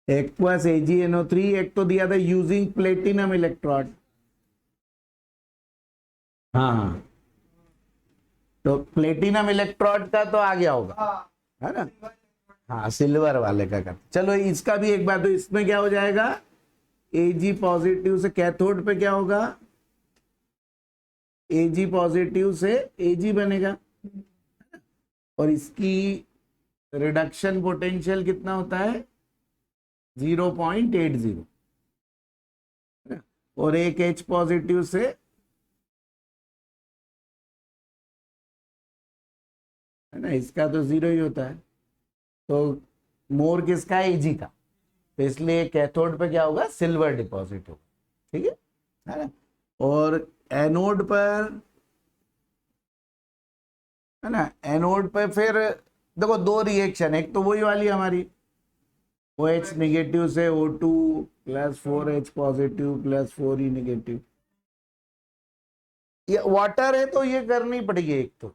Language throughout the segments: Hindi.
एक्वस AgNO3, एक तो दिया था यूजिंग प्लेटिनम इलेक्ट्रोड। हाँ, तो प्लेटिनम इलेक्ट्रोड का तो आ गया होगा, है ना। हाँ, सिल्वर वाले का कर। चलो इसका भी एक बात, तो इसमें क्या हो जाएगा, Ag पॉजिटिव से कैथोड पे क्या होगा, Ag पॉजिटिव से Ag बनेगा, और इसकी रिडक्शन पोटेंशियल कितना होता है 0.80, और एक H पॉजिटिव से है ना, इसका तो 0 ही होता है, तो मोर किसका है, Ag का, तो इसलिए कैथोड पे क्या होगा, सिल्वर डिपॉजिट होगा, ठीक है ना। और एनोड पर, है ना, एनोड पे फिर देखो दो रिएक्शन, एक तो वही वाली हमारी OH निगेटिव से O2 plus 4H positive plus 4E negative, ये वाटर है तो ये करनी पड़ेगी, एक तो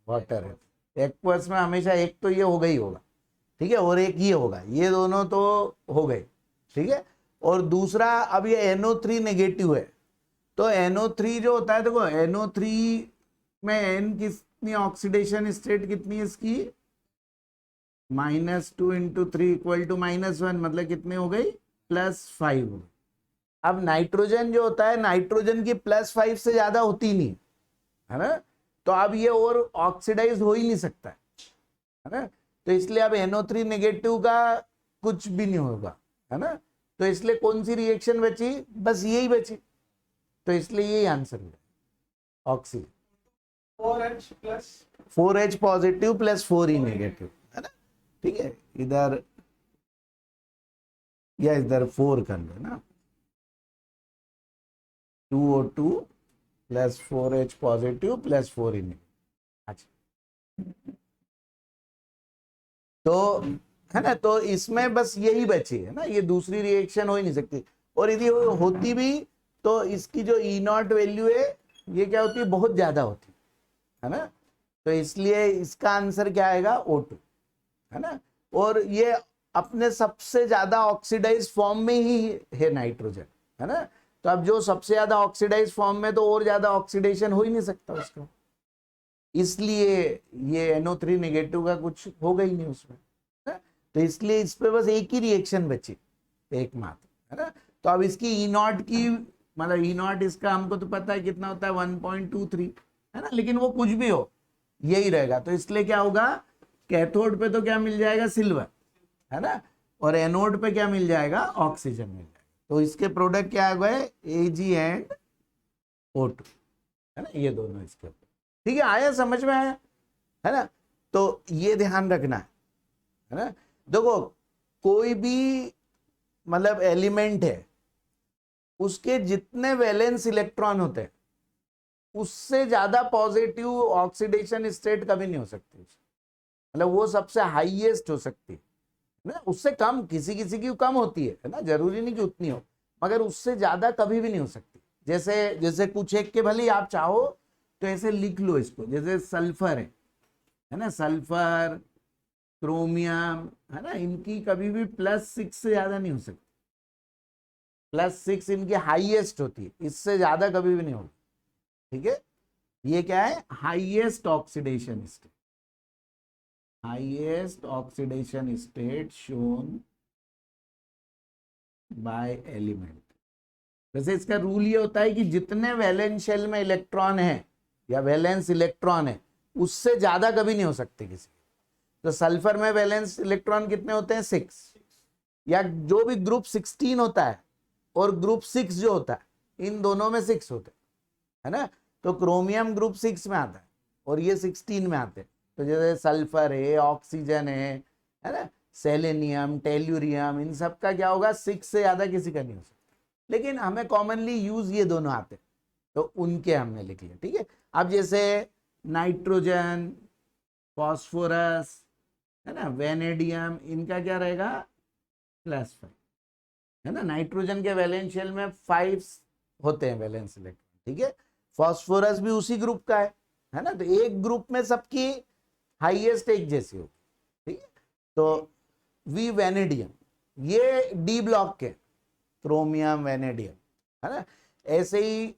वाटर है, एक्वस में हमेशा एक तो ये होगा ही होगा, ठीक है, और एक ये होगा, ये दोनों तो हो गए, ठीक है। और दूसरा, अब ये NO3 नेगेटिव है, तो NO3 जो होता है, देखो NO3 में N कितनी ऑक्सीडेशन स्टेट कितनी है इसकी, -2 × 3 = -1, मतलब कितने हो गई, +5 हो गई। अब नाइट्रोजन जो होता है, नाइट्रोजन की +5 से ज्यादा होती नहीं है ना, तो अब ये और ऑक्सीडाइज हो ही नहीं सकता है ना, तो इसलिए अब NO3 नेगेटिव का कुछ भी नहीं होगा, है ना, तो इसलिए कौन सी रिएक्शन बची, बस यही बची, तो इसलिए यही आंसर है, oxygen 4H positive plus 4E negative, है ना, ठीक है, इधर या इधर 4 कर लो ना, 2O2 plus 4H positive plus 4E negative. अच्छा, तो है ना, तो इसमें बस यही बची है ना, ये दूसरी रिएक्शन हो ही नहीं सकती, और यदि होती भी तो इसकी जो E0 वैल्यू है ये क्या होती है, बहुत ज्यादा होती है ना, तो इसलिए इसका आंसर क्या आएगा, O2, है ना। और ये अपने सबसे ज्यादा ऑक्सीडाइज फॉर्म में ही है नाइट्रोजन, है ना, तो अब जो सबसे ज्यादा ऑक्सीडाइज फॉर्म में, तो और ज्यादा ऑक्सीडेशन हो ही नहीं सकता उसका, इसलिए ये NO3 नेगेटिव का कुछ होगा ही नहीं उसमें, है? तो इसलिए इस पे बस एक ही रिएक्शन बची, एक मात्र, है ना। तो अब इसकी E0 की, मतलब E0 इसका हमको तो पता है कितना होता है 1.23, है ना, लेकिन वो कुछ भी हो यही रहेगा, तो इसलिए क्या होगा, कैथोड पे तो क्या मिल जाएगा, सिल्वर, है ना, और एनोड पे क्या मिल जाएगा, ऑक्सीजन मिल जाएगा, तो इसके प्रोडक्ट क्या आ गए, Ag एंड O2, है ना, ये दोनों इसके, ठीक है, आया, समझ में आया, है ना। तो ये ध्यान रखना है ना, देखो कोई भी मतलब एलिमेंट है, उसके जितने वैलेंस इलेक्ट्रॉन होते हैं उससे ज्यादा पॉजिटिव ऑक्सीडेशन स्टेट कभी नहीं हो सकती, मतलब वो सबसे हाईएस्ट हो सकती है ना, उससे कम किसी किसी की कम होती है ना, जरूरी नहीं कि उतनी हो, मगर उससे ज्यादा कभी भी नहीं हो सकती, जैसे जैसे कुछ एक के भले आप चाहो तो ऐसे लिख लो इसको, जैसे सल्फर है ना, सल्फर, क्रोमियम, है ना, इनकी कभी भी +6 से ज्यादा नहीं हो सकती, +6 इनकी हाईएस्ट होती है, इससे ज्यादा कभी भी नहीं होगी, ठीक है, ये क्या है, highest oxidation state, highest oxidation state shown by element. वैसे इसका रूल ये होता है कि जितने वैलेंस शेल में इलेक्ट्रॉन है या वैलेंस इलेक्ट्रॉन है उससे ज्यादा कभी नहीं हो सकते किसी, तो सल्फर में वैलेंस इलेक्ट्रॉन कितने होते हैं, 6, या जो भी ग्रुप 16 होता है और ग्रुप 6 जो होता है, इन दोनों में 6 होते हैं, है ना, तो क्रोमियम ग्रुप 6 में आता है और ये 16 में आते हैं, तो जैसे सल्फर है, ऑक्सीजन है ना, सेलेनियम, टेल्यूरियम, इन सब का क्या होगा, 6 से ज्यादा किसी का नहीं हो सकता, लेकिन हमें कॉमनली यूज ये दोनों आते हैं, तो उनके हमने लिख लिया, ठीक है। अब जैसे नाइट्रोजन, फॉस्फोरस, है ना, वेनेडियम, इनका क्या रहेगा, +5, है ना, नाइट्रोजन के वैलेंस शेल में 5 होते हैं वैलेंस इलेक्ट्रॉन, ठीक है, फॉस्फोरस भी उसी ग्रुप का है ना, तो एक ग्रुप में सबकी हाईएस्ट एक जैसी होगी, ठीक है, तो वी वेनेडियम, ये डी ब्लॉक के क्रोमियम वेनेडियम, है ना। ऐसे ही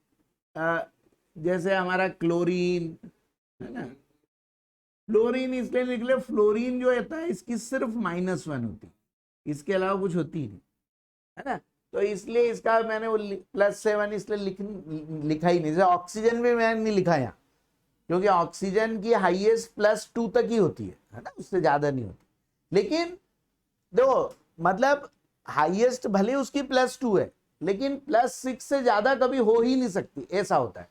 जैसे हमारा क्लोरीन, है ना, फ्लोरीन इसलिए लिख ले, फ्लोरीन जो होता है इसकी सिर्फ -1 होती है, इसके अलावा कुछ होती ही नहीं, है ना। तो इसलिए इसका मैंने वो +7 इसलिए लिखा ही नहीं। जैसे ऑक्सीजन भी मैंने नहीं लिखा यहाँ, क्योंकि ऑक्सीजन की हाईएस्ट +2 तक ही होती है ना, उससे ज्यादा नहीं होती। लेकिन देखो मतलब हाईएस्ट भले उसकी +2 है, लेकिन +6 से ज्यादा कभी हो ही नहीं सकती, ऐसा होता है।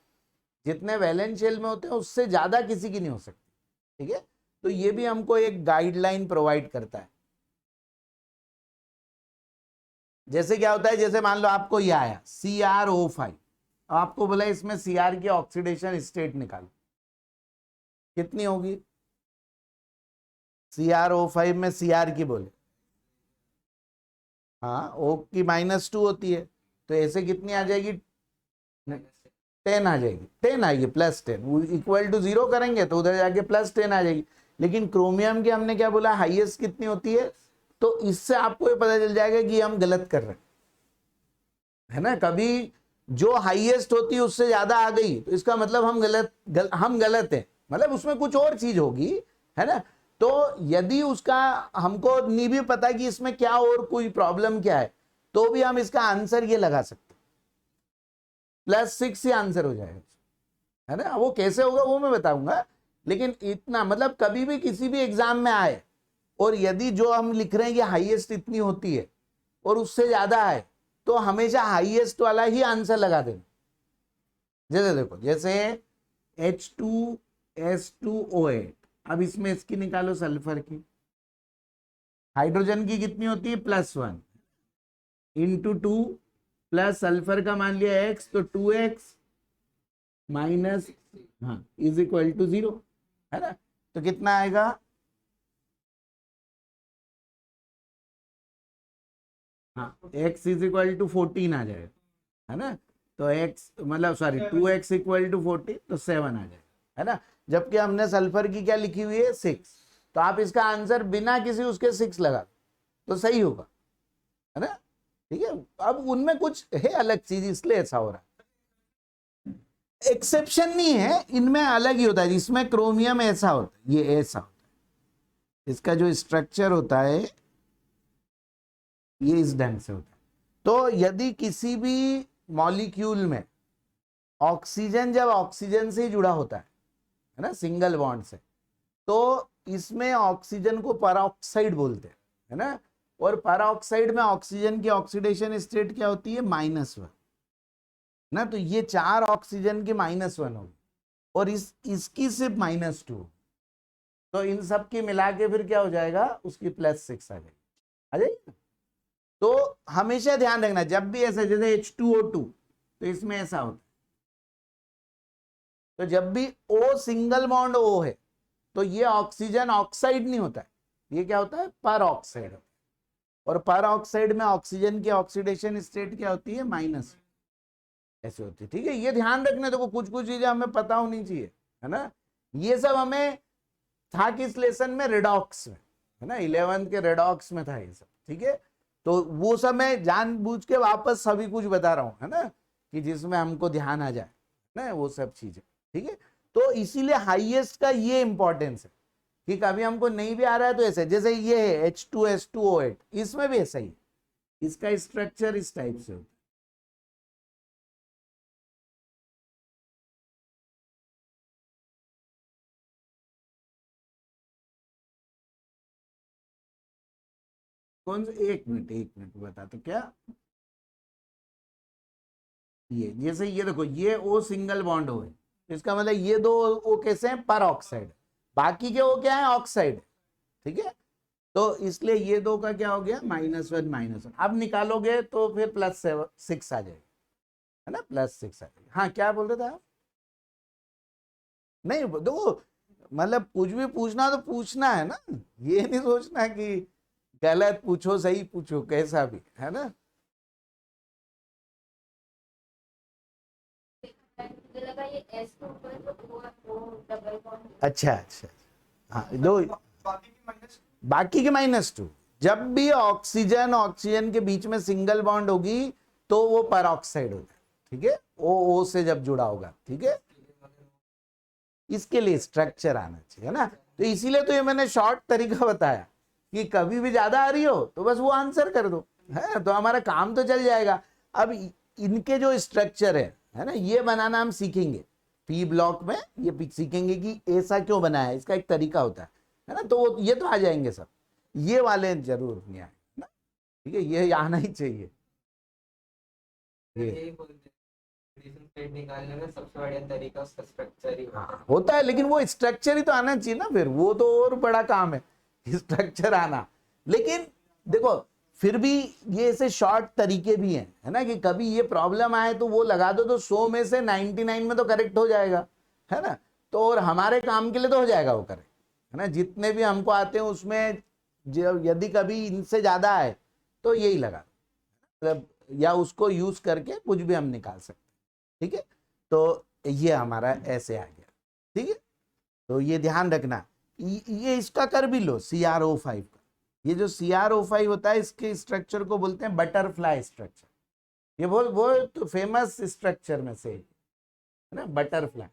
जितने वैलेंस शेल में होते हैं उससे ज्यादा किसी की नहीं हो सकती, ठीक है। तो ये भी हमको एक गाइडलाइन प्रोवाइड करता है। जैसे क्या होता है, जैसे मान लो आपको ये आया CrO5, आपको बोला इसमें Cr की ऑक्सीडेशन स्टेट निकालो, कितनी होगी? CrO5 में Cr की बोले, हाँ, O की -2 होती है, तो ऐसे कितनी आ जाएगी? 10 आ जाएगी, 10 आएगी, +10 इक्वल टू 0 करेंगे तो उधर जाके +10 आ जाएगी। लेकिन क्रोमियम की हमने क्या बोला, हाईएस्ट कितनी होती है? तो इससे आपको ये पता चल जाएगा कि हम गलत कर रहे हैं, है ना। कभी जो हाईएस्ट होती है उससे ज्यादा आ गई तो इसका मतलब हम गलत हैं, मतलब उसमें कुछ और चीज होगी, है ना। तो यदि उसका हमको नहीं भी पता कि इसमें क्या और कोई प्रॉब्लम क्या है, तो भी हम इसका आंसर ये लगा सकते, +6 ही आंसर हो जाएगा, है ना। वो कैसे होगा वो मैं बताऊंगा, लेकिन इतना मतलब कभी भी किसी भी एग्जाम में आए और यदि जो हम लिख रहे हैं कि हाईएस्ट इतनी होती है और उससे ज्यादा है, तो हमेशा हाईएस्ट वाला ही आंसर लगा देना। जैसे देखो, जैसे H2S2O8, अब इसमें इसकी निकालो सल्फर की, हाइड्रोजन की कितनी होती है? +1 × 2 प्लस सल्फर का मान लिया x, तो 2x माइनस, हाँ, इज इक्वल टू 0, है ना। तो कितना आएगा? हाँ, x इज इक्वल टू 14 आ जाएगा, है ना। तो x मतलब सॉरी 2x इक्वल टू 14, तो 7 आ जाएगा, है ना। जबकि हमने सल्फर की क्या लिखी हुई है? 6। तो आप इसका आंसर बिना किसी उसके 6 लगा तो सही होगा, है ना, ठीक है। अब उनमें कुछ है अलग चीज, इसलिए ऐसा हो रहा है। एक्सेप्शन नहीं है, इनमें अलग ही होता है। इसमें क्रोमियम ऐसा होता है, ये ऐसा होता है, इसका जो स्ट्रक्चर होता है ये इस ढंग से होता है। तो यदि किसी भी मॉलिक्यूल में ऑक्सीजन जब ऑक्सीजन से ही जुड़ा होता है ना, सिंगल बॉन्ड से, तो इसमें ऑक्सीजन को परऑक्साइड बोलते हैं, है ना। और परऑक्साइड में ऑक्सीजन की ऑक्सीडेशन स्टेट क्या होती है? -1 ना। तो ये 4 ऑक्सीजन की -1 होगी और इसकी सिर्फ -2, तो इन सब की मिला के फिर क्या हो जाएगा? उसकी +6 आ जाएगी, आ जाएगी। तो हमेशा ध्यान रखना, जब भी ऐसा, जैसे H2O2, तो इसमें ऐसा होता है, तो जब भी O सिंगल बॉन्ड O है तो ये ऑक्सीजन ऑक्साइड नहीं होता है, ये क्या होता है? पर ऑक्साइड। और पर ऑक्साइड में ऑक्सीजन की ऑक्सीडेशन स्टेट क्या होती है? -, ऐसे होती है, ठीक है। ये ध्यान रखना, देखो कुछ कुछ चीजें हमें पता होनी चाहिए, है ना। ये सब हमें था किस लेसन में? रेडॉक्स में, है ना, 11th के रेडॉक्स में था ये सब, ठीक है। तो वो सब मैं जानबूझ के वापस सभी कुछ बता रहा हूँ, है ना, कि जिसमें हमको ध्यान आ जाए ना, वो सब चीजें, ठीक है। तो इसीलिए हाईएस्ट का ये इंपॉर्टेंस है कि कभी हमको नहीं भी आ रहा है तो ऐसे, जैसे ये है H2S2O8, इसमें भी ऐसा ही, इसका स्ट्रक्चर इस टाइप से होता है। कौन सा? एक मिनट बता, तो क्या ये, जैसे ये देखो, ये O सिंगल बॉन्ड हो है, इसका मतलब ये दो O कैसे हैं? पर ऑक्साइड, बाकी के O क्या है? ऑक्साइड, ठीक है। तो इसलिए ये दो का क्या हो गया? -1 अब निकालोगे तो फिर +6 आ जाएगा, है ना, +6 आ जाएगा। हाँ, क्या बोल रहे थे आप? नहीं देखो, मतलब कुछ भी पूछना तो पूछना है ना, ये नहीं सोचना कि गलत पूछो सही पूछो, कैसा भी, है ना। अच्छा अच्छा, हाँ दो, बाकी के -2, जब भी ऑक्सीजन ऑक्सीजन के बीच में सिंगल बॉन्ड होगी तो वो परऑक्साइड होगा, ठीक है, ओ से जब जुड़ा होगा, ठीक है। इसके लिए स्ट्रक्चर आना चाहिए ना, तो इसीलिए तो ये मैंने शॉर्ट तरीका बताया कि कभी भी ज्यादा आ रही हो तो बस वो आंसर कर दो, है, तो हमारा काम तो चल जाएगा। अब इनके जो स्ट्रक्चर है ना, ये बनाना हम सीखेंगे पी ब्लॉक में, ये सीखेंगे कि ऐसा क्यों बना है, इसका एक तरीका होता है ना, तो ये तो आ जाएंगे सब, ये वाले जरूर नहीं आए ना, ठीक है, ये आना ही चाहिए। ये निकालने में सबसे बढ़िया तरीका उसका स्ट्रक्चर ही होता है, लेकिन वो स्ट्रक्चर ही तो आना चाहिए ना, फिर वो तो और बड़ा काम है स्ट्रक्चर आना। लेकिन देखो फिर भी ये ऐसे शॉर्ट तरीके भी हैं, है ना, कि कभी ये प्रॉब्लम आए तो वो लगा दो तो 100 में से 99 में तो करेक्ट हो जाएगा, है ना, तो और हमारे काम के लिए तो हो जाएगा वो करेक्ट, है ना, जितने भी हमको आते हैं उसमें यदि कभी इनसे ज्यादा आए तो यही लगा, मतलब या उसको यूज करके कुछ भी हम निकाल सकते, ठीक है। तो ये हमारा ऐसे आ गया, ठीक है, तो ये ध्यान रखना, ये इसका कर भी लो CrO5 का, ये जो CrO5 होता है इसके स्ट्रक्चर को बोलते हैं बटरफ्लाई स्ट्रक्चर, ये वो तो फेमस स्ट्रक्चर में से है ना, बटरफ्लाई।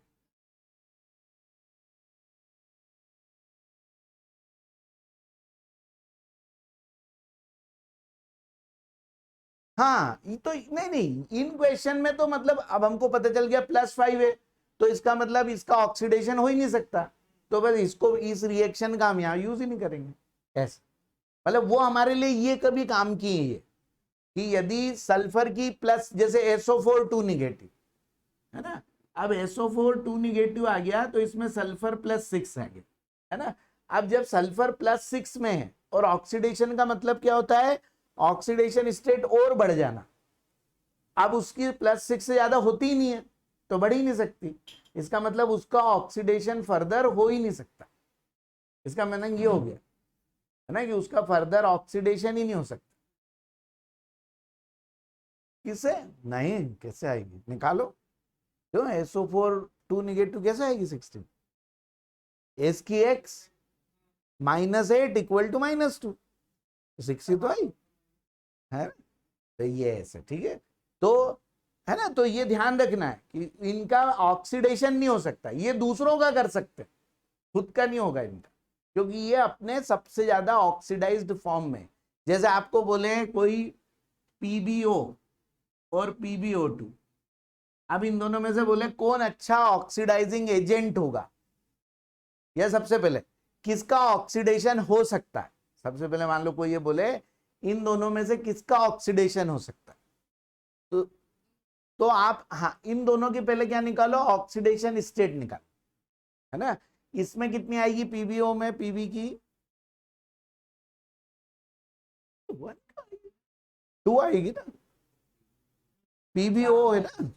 हाँ, ये तो नहीं नहीं, इन क्वेश्चन में तो मतलब अब हमको पता चल गया +5 है, तो इसका मतलब इसका ऑक्सीडेशन हो ही नहीं सकता, तो बस इसको इस रिएक्शन का हम यहाँ यूज ही नहीं करेंगे, ऐसा मतलब वो हमारे लिए ये कभी काम की है ये, कि यदि सल्फर की प्लस, जैसे SO4 2 निगेटिव है ना, अब SO4 2 निगेटिव आ गया तो इसमें सल्फर +6 आ गया, है ना। अब जब सल्फर +6 में है और ऑक्सीडेशन का मतलब क्या होता है, ऑक्सीडेशन स्टेट और बढ़ जाना, अब उसकी +6 से ज्यादा होती ही नहीं है तो बढ़ ही नहीं सकती, इसका मतलब उसका ऑक्सीडेशन फर्दर हो ही नहीं सकता, इसका मीनिंग ये हो गया, है ना, कि उसका फर्दर ऑक्सीडेशन ही नहीं हो सकता। किससे नहीं, कैसे आएगी, निकालो, क्यों SO4 2 निगेटिव कैसे आएगी 16, S की X -8 इक्वल टू -2, 6 तो आई है, तो ये ऐसे, ठीक है, तो है ना, तो ये ध्यान रखना है कि इनका ऑक्सीडेशन नहीं हो सकता, ये दूसरों का कर सकते, खुद का नहीं होगा इनका, क्योंकि ये अपने सबसे ज्यादा ऑक्सीडाइज्ड फॉर्म में, जैसे आपको बोले कोई PbO और PbO2, अब इन दोनों में से बोले कौन अच्छा ऑक्सीडाइजिंग एजेंट होगा, यह सबसे पहले किसका ऑक्सीडेशन हो सकता है, सबसे पहले मान लो कोई ये बोले इन दोनों में से किसका ऑक्सीडेशन हो सकता है, तो आप हाँ इन दोनों के पहले क्या निकालो, ऑक्सीडेशन स्टेट निकालो, है ना, इसमें कितनी आएगी PbO में, Pb की 2 आएगी ना, PbO है ना,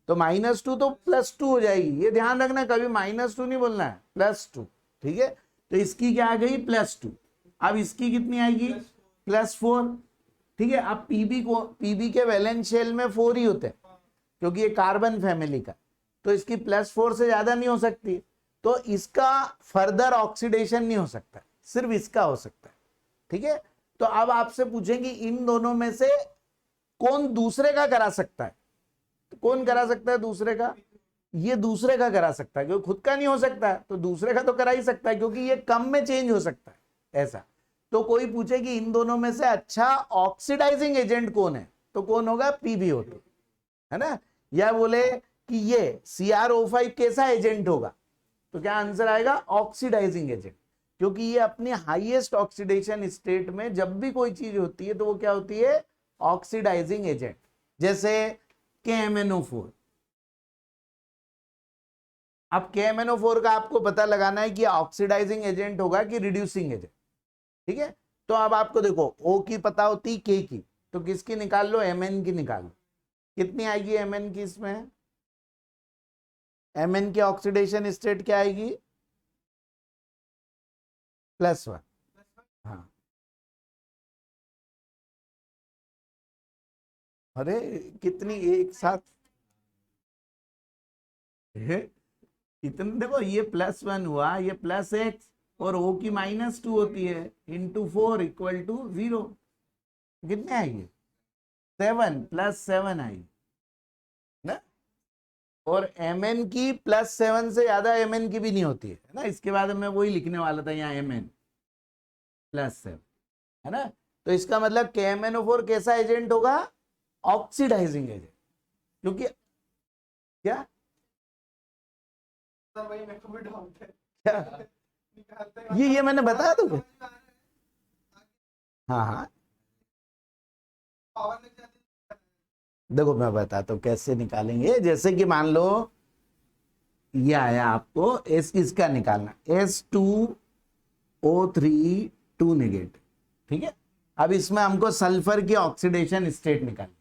तो -2 तो +2 हो जाएगी, ये ध्यान रखना, कभी -2 नहीं बोलना है, +2, ठीक है, तो इसकी क्या आ गई +2, अब इसकी कितनी आएगी +4, ठीक है। अब Pb के वैलेंस शेल में 4 ही होते हैं क्योंकि ये कार्बन फैमिली का, तो इसकी +4 से ज्यादा नहीं हो सकती, तो इसका फर्दर ऑक्सीडेशन नहीं हो सकता, सिर्फ इसका हो सकता है, ठीक है। तो अब आपसे पूछेंगे इन दोनों में से कौन दूसरे का करा सकता है, तो कौन करा सकता है दूसरे का, ये दूसरे का करा सकता है, क्योंकि खुद का नहीं हो सकता है तो दूसरे का तो करा ही सकता है, क्योंकि ये कम में चेंज हो सकता है ऐसा। तो कोई पूछे कि इन दोनों में से अच्छा ऑक्सीडाइजिंग एजेंट कौन है, तो कौन होगा PbO2, है ना, या बोले कि ये CrO5 कैसा एजेंट होगा, तो क्या आंसर आएगा, ऑक्सीडाइजिंग एजेंट, क्योंकि ये अपनी हाईएस्ट ऑक्सीडेशन स्टेट में जब भी कोई चीज होती है तो वो क्या होती है, ऑक्सीडाइजिंग एजेंट, जैसे KMnO4। अब KMnO4 का आपको पता लगाना है कि ऑक्सीडाइजिंग एजेंट होगा कि रिड्यूसिंग एजेंट, ठीक है। तो अब आपको देखो O की पता होती K की, तो किसकी निकाल लो, Mn की निकाल लो, कितनी आएगी Mn की, इसमें Mn की ऑक्सीडेशन स्टेट क्या आएगी +1, हाँ, अरे कितनी एक साथ है, इतने देखो, ये +1 हुआ, ये +x और O की -2 होती है, इंटू 4 इक्वल टू 0। कितने आएंगे? 7 + 7 आएगी ना। और Mn की +7 से ज्यादा Mn की भी नहीं होती है ना। इसके बाद मैं वही लिखने वाला था यहाँ, Mn +7, है ना। तो इसका मतलब KMnO4 कैसा एजेंट होगा? Oxidising agent. क्योंकि क्या सर वही मेरे को भी डाउट है। क्या निकालते हैं ये मैंने बताया तो। हाँ हाँ, पावर लग जाती है। देखो मैं बताता हूँ कैसे निकालेंगे। जैसे कि मान लो ये आया आपको एस, इसका निकालना S2O3 2 नेगेटिव, ठीक है। अब इसमें हमको सल्फर की ऑक्सीडेशन स्टेट निकालनी।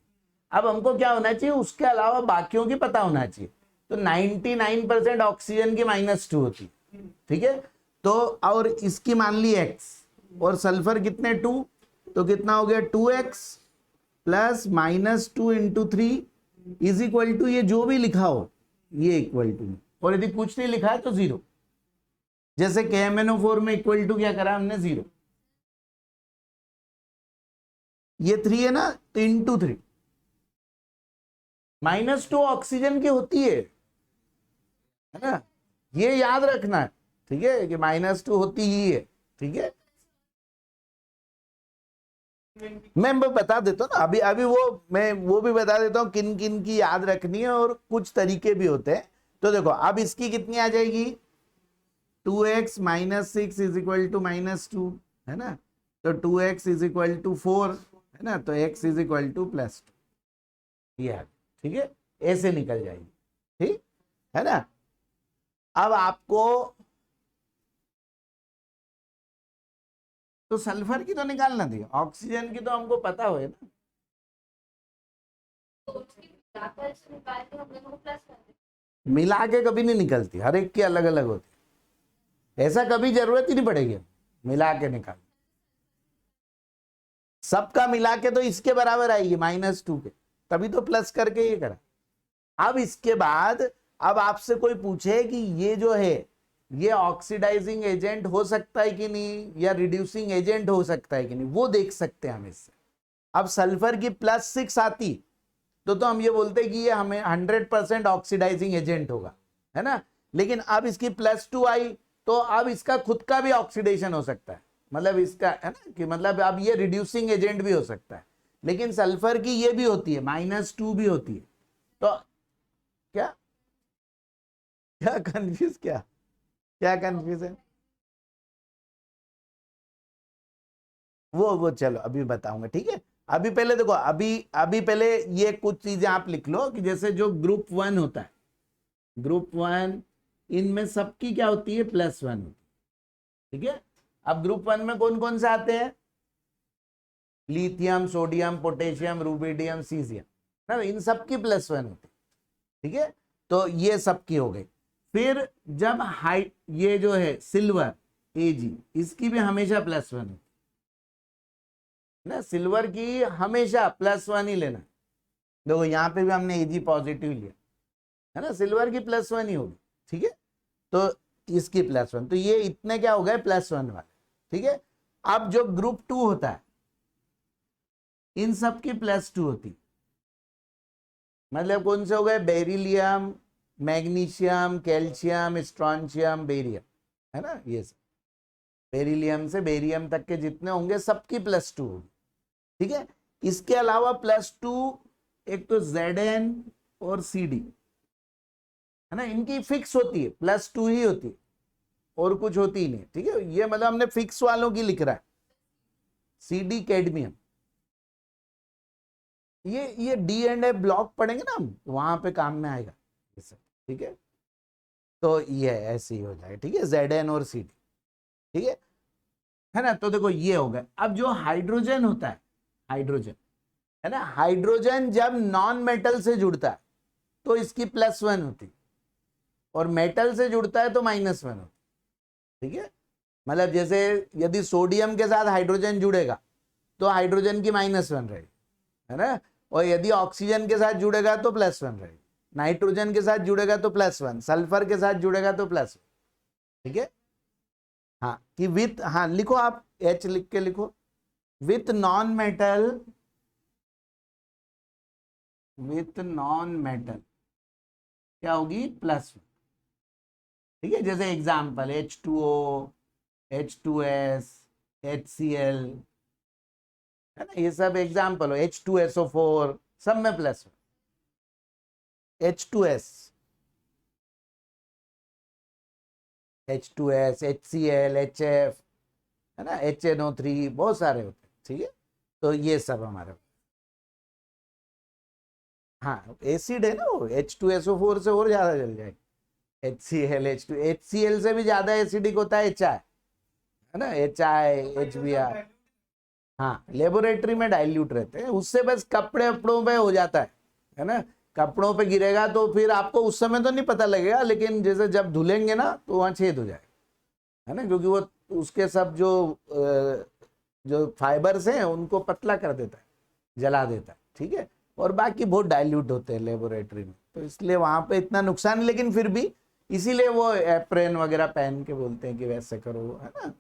अब हमको क्या होना चाहिए, उसके अलावा बाकियों की पता होना चाहिए। तो 99% ऑक्सीजन की -2 होती है, ठीक है। तो और इसकी मान ली x, और सल्फर कितने 2, तो कितना हो गया 2x plus -2 into 3 is equal to, ये जो भी लिखा हो ये इक्वल टू, और यदि कुछ नहीं लिखा है तो 0। जैसे KMnO4 में इक्वल टू क्या करा हमने 0, ये 3 है ना, तो इंटू 3। -2 ऑक्सीजन की होती है ना, ये याद रखना है, ठीक है, कि -2 होती ही है, ठीक है। मैं बता देता हूँ ना, अभी अभी मैं वो भी बता देता हूँ किन किन की याद रखनी है, और कुछ तरीके भी होते हैं। तो देखो अब इसकी कितनी आ जाएगी, 2x - 6 इज इक्वल टू -2, है ना। तो 2x इज इक्वल टू 4, है ना। तो x इज इक्वल टू +2, ये है, ठीक है। ऐसे निकल जाएगी, ठीक है ना। अब आपको तो सल्फर की तो निकालना थी, ऑक्सीजन की तो हमको पता हो ना। मिला के कभी नहीं निकलती, हर एक की अलग अलग होती, ऐसा कभी जरूरत ही नहीं पड़ेगी मिला के निकाल। सबका मिला के तो इसके बराबर आएगी -2 के, तभी तो प्लस करके ये करा। अब इसके बाद अब आपसे कोई पूछे कि ये जो है ये ऑक्सीडाइजिंग एजेंट हो सकता है कि नहीं, या रिड्यूसिंग एजेंट हो सकता है कि नहीं, वो देख सकते हैं हम इससे। अब सल्फर की +6 आती तो हम ये बोलते कि ये हमें 100% ऑक्सीडाइजिंग एजेंट होगा, है ना। लेकिन अब इसकी +2 आई तो अब इसका खुद का भी ऑक्सीडेशन हो सकता है, मतलब इसका, है ना, कि मतलब अब ये रिड्यूसिंग एजेंट भी हो सकता है। लेकिन सल्फर की ये भी होती है, -2 भी होती है। तो क्या क्या कंफ्यूज, क्या कंफ्यूज है? वो चलो अभी बताऊंगा, ठीक है। अभी पहले देखो, अभी पहले ये कुछ चीजें आप लिख लो, कि जैसे जो ग्रुप 1 होता है, ग्रुप 1 इनमें सबकी क्या होती है, +1 होती है, ठीक है। अब ग्रुप 1 में कौन कौन से आते हैं, lithium, sodium, potassium, rubidium, caesium, ना, इन सबकी +1 होती है, ठीक है। तो ये सबकी हो गई। फिर जब ये जो है सिल्वर Ag, इसकी भी हमेशा +1 होती ना, सिल्वर की हमेशा +1 ही लेना। देखो यहाँ पे भी हमने Ag पॉजिटिव लिया, है ना, सिल्वर की +1 ही होगी, ठीक है। तो इसकी +1, तो ये इतने क्या हो गए, +1 वाले, ठीक है। अब जो ग्रुप 2 होता है इन सब की +2 होती, मतलब कौन से हो गए, beryllium, magnesium, calcium, strontium, barium, है ना। ये सब बेरिलियम से बेरियम तक के जितने होंगे सबकी +2 होगी, ठीक है। इसके अलावा +2 एक तो Zn और Cd, है ना, इनकी फिक्स होती है, +2 ही होती है, और कुछ होती ही नहीं, ठीक है। ये मतलब हमने फिक्स वालों की लिख रहा है। Cd कैडमियम, ये D&A ब्लॉक पढ़ेंगे ना हम, वहां पे काम में आएगा ये सब, ठीक है। तो ये ऐसे ही हो जाएगा, ठीक है, Zn और Cd, ठीक है ना। तो देखो ये हो गए। अब जो हाइड्रोजन होता है, हाइड्रोजन, है ना, हाइड्रोजन जब नॉन मेटल से जुड़ता है तो इसकी +1 होती, और मेटल से जुड़ता है तो -1 होती, ठीक है। मतलब जैसे यदि सोडियम के साथ हाइड्रोजन जुड़ेगा तो हाइड्रोजन की -1 रहेगी, है ना। और यदि ऑक्सीजन के साथ जुड़ेगा तो +1 रहेगी, नाइट्रोजन के साथ जुड़ेगा तो +1, सल्फर के साथ जुड़ेगा तो +1, ठीक है। हाँ कि विथ, हाँ लिखो आप, H लिख के लिखो, with non metal, with non metal क्या होगी, प्लस। ठीक है, जैसे एग्जाम्पल H2O, H2S, HCl, है ना, ये सब एग्जाम्पल हो, H2SO4 सब में plus, H2S, H2S, HCl, HF, है ना, HNO3, बहुत सारे होते हैं। ठीक है, तो ये सब हमारे, हाँ एसिड है ना वो, H2SO4 से और ज्यादा जल जाएगी, HCl, HCl से भी ज्यादा एसिडिक होता है HI, है ना, HI, HBr। हाँ लेबोरेटरी में डाइल्यूट रहते हैं, उससे बस कपड़े वपड़ों पे हो जाता है ना, कपड़ों पे गिरेगा तो फिर आपको उस समय तो नहीं पता लगेगा, लेकिन जैसे जब धुलेंगे ना तो वहां छेद हो जाएगा, है ना, क्योंकि वो उसके सब जो फाइबर्स हैं उनको पतला कर देता है, जला देता है। ठीक है, और बाकी बहुत डाइल्यूट होते हैं लेबोरेटरी में, तो इसलिए वहां पे इतना नुकसान नहीं, लेकिन फिर भी इसीलिए वो एप्रेन वगैरह पहन के बोलते हैं कि वैसे करो, है ना।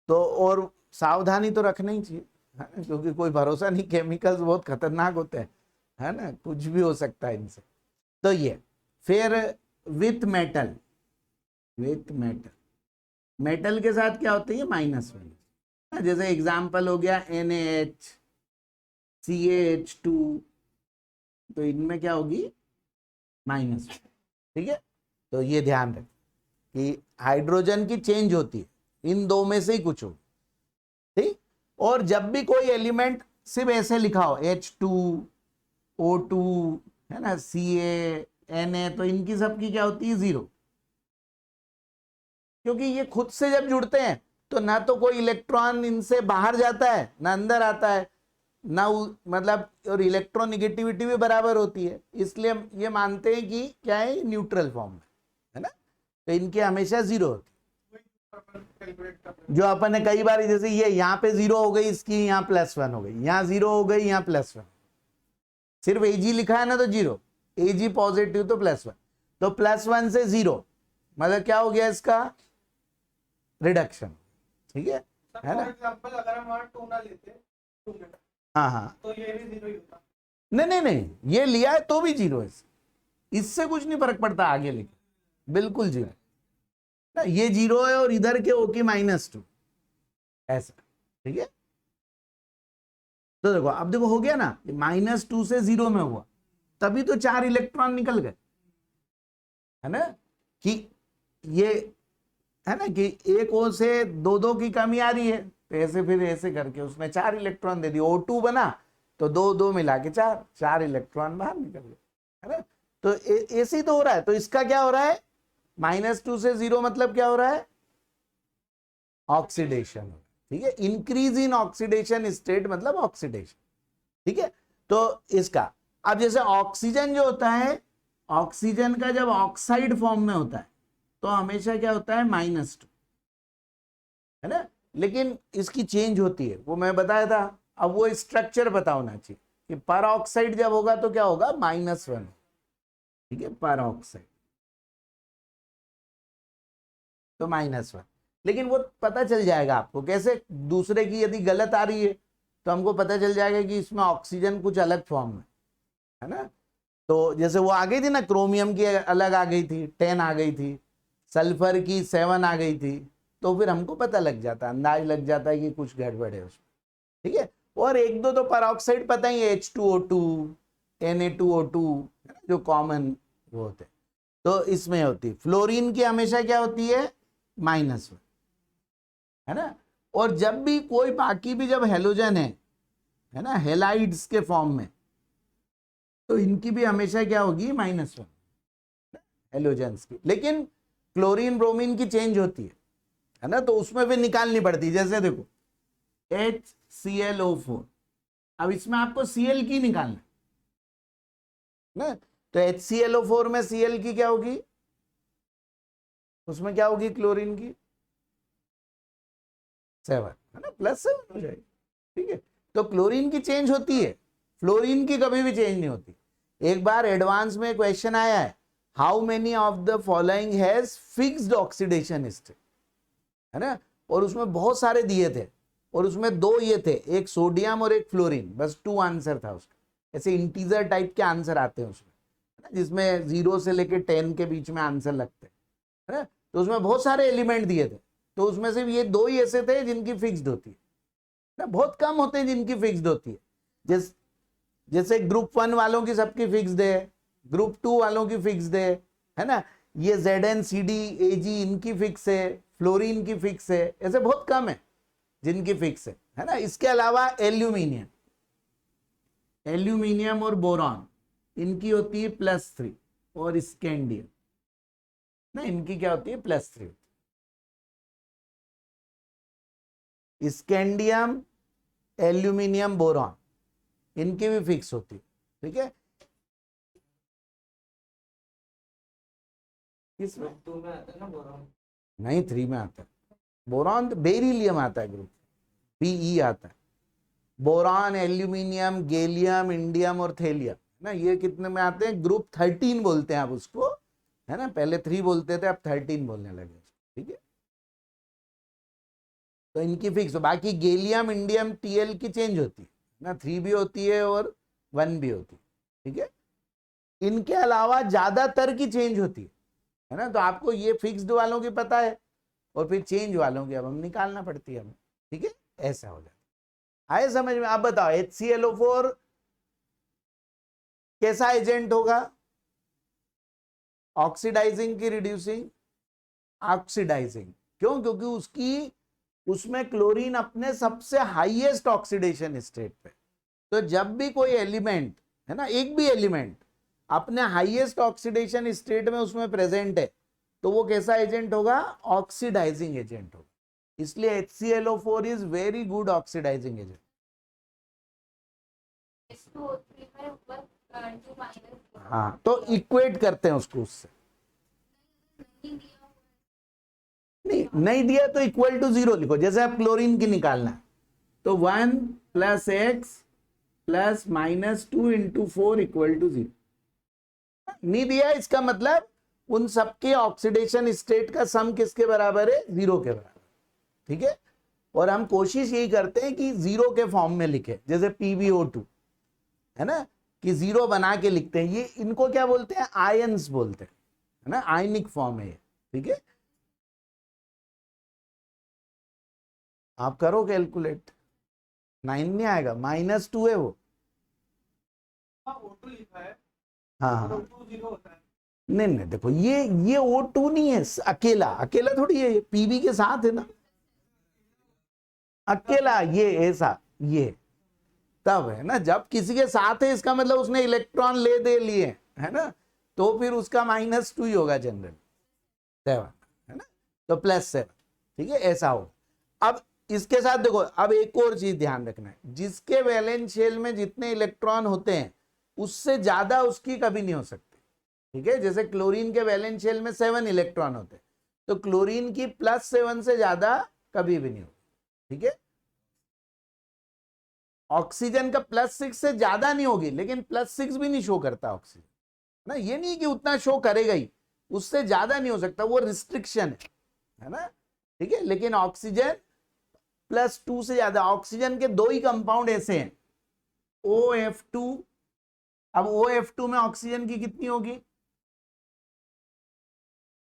तो और सावधानी तो रखना ही चाहिए, है ना, क्योंकि कोई भरोसा नहीं, केमिकल्स बहुत खतरनाक होते हैं, है ना, कुछ भी हो सकता है इनसे। तो ये फिर with metal, with metal, metal के साथ क्या होता है, -1, जैसे एग्जाम्पल हो गया NaH, CaH2, तो इनमें क्या होगी, -1। ठीक है, तो ये ध्यान रखें कि हाइड्रोजन की चेंज होती है, इन दो में से ही कुछ हो। ठीक, और जब भी कोई एलिमेंट सिर्फ ऐसे लिखा हो H2O2, है ना, Ca, Na, तो इनकी सबकी क्या होती है, 0, क्योंकि ये खुद से जब जुड़ते हैं तो ना तो कोई इलेक्ट्रॉन इनसे बाहर जाता है ना अंदर आता है, ना मतलब, और इलेक्ट्रॉन निगेटिविटी भी बराबर होती है, इसलिए हम ये मानते हैं कि क्या है, न्यूट्रल फॉर्म में, है ना, तो इनके हमेशा 0 होती है। जो अपन ने कई बार, जैसे ये यहाँ पे 0 हो गई, इसकी यहाँ +1 हो गई, यहाँ 0 हो गई, यहाँ +1, सिर्फ Ag लिखा है ना तो 0, Ag पॉजिटिव तो +1, तो +1 से 0 मतलब क्या हो गया, इसका रिडक्शन। ठीक है ना, एग्जांपल अगर हम 2 ना लेते 2 में, हाँ तो ये भी 0 ही होता। नहीं, ये लिया है तो भी 0 है, इससे कुछ नहीं फर्क पड़ता आगे लेके, बिल्कुल 0 ना, ये 0 है और इधर के ओके -2 ऐसा। ठीक है, तो देखो, अब देखो हो गया ना, -2 से 0 में हुआ, तभी तो 4 इलेक्ट्रॉन निकल गए, है ना, कि ये, है ना, कि एक O से 2 की कमी आ रही है, तो ऐसे फिर ऐसे करके उसमें 4 इलेक्ट्रॉन दे दिए, O2 बना तो 2 मिला के 4 इलेक्ट्रॉन बाहर निकल गए, है ना। तो ऐसे ही तो हो रहा है, तो इसका क्या हो रहा है, -2 से 0 मतलब क्या हो रहा है, ऑक्सीडेशन। ठीक है, इंक्रीज इन ऑक्सीडेशन स्टेट मतलब ऑक्सीडेशन। ठीक है, तो इसका, अब जैसे ऑक्सीजन जो होता है, ऑक्सीजन का जब ऑक्साइड फॉर्म में होता है तो हमेशा क्या होता है, -2, है ना, लेकिन इसकी चेंज होती है, वो मैं बताया था। अब वो स्ट्रक्चर पता होना चाहिए कि पर ऑक्साइड जब होगा तो क्या होगा, -1। ठीक है, पर ऑक्साइड तो -1, लेकिन वो पता चल जाएगा आपको कैसे, दूसरे की यदि गलत आ रही है तो हमको पता चल जाएगा कि इसमें ऑक्सीजन कुछ अलग फॉर्म में, है ना। तो जैसे वो आ गई थी ना, क्रोमियम की अलग आ गई थी, 10 आ गई थी, सल्फर की 7 आ गई थी, तो फिर हमको पता लग जाता है, अंदाज लग जाता है कि कुछ गड़बड़ है उसमें। ठीक है, और 1-2 तो परऑक्साइड पता ही है, H2O2, Na2O2, जो कॉमन वो होते हैं, तो इसमें होती है। फ्लोरीन की हमेशा क्या होती है, -1, है ना। और जब भी कोई बाकी भी जब हेलोजन है ना, हेलाइड्स के फॉर्म में, तो इनकी भी हमेशा क्या होगी, -1 हेलोजेंस की, लेकिन क्लोरीन ब्रोमीन की चेंज होती है ना, तो उसमें भी निकालनी पड़ती है। जैसे देखो HClO4, अब इसमें आपको Cl की निकालना ना, तो HClO4 में Cl की क्या होगी, उसमें क्या होगी, क्लोरीन की 7, है ना, +7 हो जाएगी। ठीक है, तो क्लोरीन की चेंज होती है, फ्लोरीन की कभी भी चेंज नहीं होती। एक बार एडवांस में क्वेश्चन आया है, how many of the following has fixed oxidation state, है ना, और उसमें बहुत सारे दिए थे और उसमें 2 ये थे, एक सोडियम और एक फ्लोरीन, बस 2 आंसर था उसका। ऐसे इंटीजर टाइप के आंसर आते हैं उसमें, है ना, जिसमें 0 से लेके 10 के बीच में आंसर लगते हैं, है ना। तो उसमें बहुत सारे एलिमेंट दिए थे, तो उसमें सिर्फ ये 2 ही ऐसे थे जिनकी फिक्स्ड होती है ना, बहुत कम होते हैं जिनकी फिक्स्ड होती है। जैसे ग्रुप 1 वालों की सबकी फिक्स्ड है, ग्रुप 2 वालों की फिक्स्ड है ना। ये ZnCd Ag इनकी फिक्स है, फ्लोरीन की फिक्स है, ऐसे बहुत कम है जिनकी फिक्स है ना। इसके अलावा एल्यूमिनियम और बोरॉन इनकी होती है +3, और स्कैंडियम ना, इनकी क्या होती है +3। स्कैंडियम, एल्यूमिनियम, बोरॉन इनकी भी फिक्स होती है, ठीक है। इसमें 2 में आता है ना बोरॉन? नहीं, 3 में आता है बोरॉन, तो बेरिलियम आता है, ग्रुप Be आता है। बोरॉन, एल्यूमिनियम, गैलियम, इंडियम और थेलियम ना, ये कितने में आते हैं? ग्रुप 13 बोलते हैं आप उसको, है ना। पहले 3 बोलते थे, अब 13 बोलने लगे, ठीक है। तो इनकी फिक्स हो, बाकी गैलियम, इंडियम, Tl की चेंज होती है ना, 3 भी होती है और 1 भी होती है, ठीक है। इनके अलावा ज्यादातर की चेंज होती है ना। तो आपको ये फिक्स्ड वालों की पता है, और फिर चेंज वालों की अब हम निकालना पड़ती है हमें, ठीक है। ऐसा हो जाता है, आए समझ में? आप बताओ HClO4 कैसा एजेंट होगा? ऑक्सीडाइजिंग की रिड्यूसिंग? ऑक्सीडाइजिंग। क्यों? क्योंकि उसमें क्लोरीन अपने सबसे हाईएस्ट ऑक्सीडेशन स्टेट पे। तो जब भी कोई एलिमेंट है ना, एक भी एलिमेंट अपने हाईएस्ट ऑक्सीडेशन स्टेट में उसमें प्रेजेंट है, तो वो कैसा एजेंट होगा? ऑक्सीडाइजिंग एजेंट होगा। इसलिए HClO4 is very good oxidising agent. हाँ, तो इक्वेट करते हैं उसको उससे। नहीं दिया तो इक्वल टू 0 लिखो, जैसे आप क्लोरीन की निकालना है तो 1 + x + -2 × 4 = 0। नहीं दिया, इसका मतलब उन सबके ऑक्सीडेशन स्टेट का सम किसके बराबर है? 0 के बराबर, ठीक है। और हम कोशिश यही करते हैं कि 0 के फॉर्म में लिखे, जैसे PbO2 है ना, कि 0 बना के लिखते हैं। ये इनको क्या बोलते हैं? आयंस बोलते हैं, है ना, आयनिक फॉर्म है ये, ठीक है। आप करो कैलकुलेट, 9 नहीं आएगा, -2 है वो। हाँ, O2 लिखा है, हाँ हाँ, O2 0 होता है। नहीं देखो, ये O2 नहीं है, अकेला थोड़ी है, Pb के साथ है ना, अकेला ये ऐसा, ये तब है ना। जब किसी के साथ है इसका मतलब उसने इलेक्ट्रॉन ले दे लिए, है ना, तो फिर उसका -2 ही होगा जनरल, 7, है ना, तो +7, ठीक है, ऐसा होगा। अब इसके साथ देखो, अब एक और चीज ध्यान रखना है, जिसके वैलेंस शेल में जितने इलेक्ट्रॉन होते हैं उससे ज्यादा उसकी कभी नहीं हो सकती, ठीक है। जैसे क्लोरीन के वैलेंस शेल में 7 इलेक्ट्रॉन होते हैं, तो क्लोरीन की +7 से ज्यादा कभी भी नहीं होती, ठीक है। ऑक्सीजन का +6 से ज्यादा नहीं होगी, लेकिन +6 भी नहीं शो करता ऑक्सीजन ना, ये नहीं कि उतना शो करेगा ही, उससे ज्यादा नहीं हो सकता, वो रिस्ट्रिक्शन है ना, ठीक है। लेकिन ऑक्सीजन +2 से ज्यादा, ऑक्सीजन के 2 ही कंपाउंड ऐसे हैं, OF2। अब OF2 में ऑक्सीजन की कितनी होगी?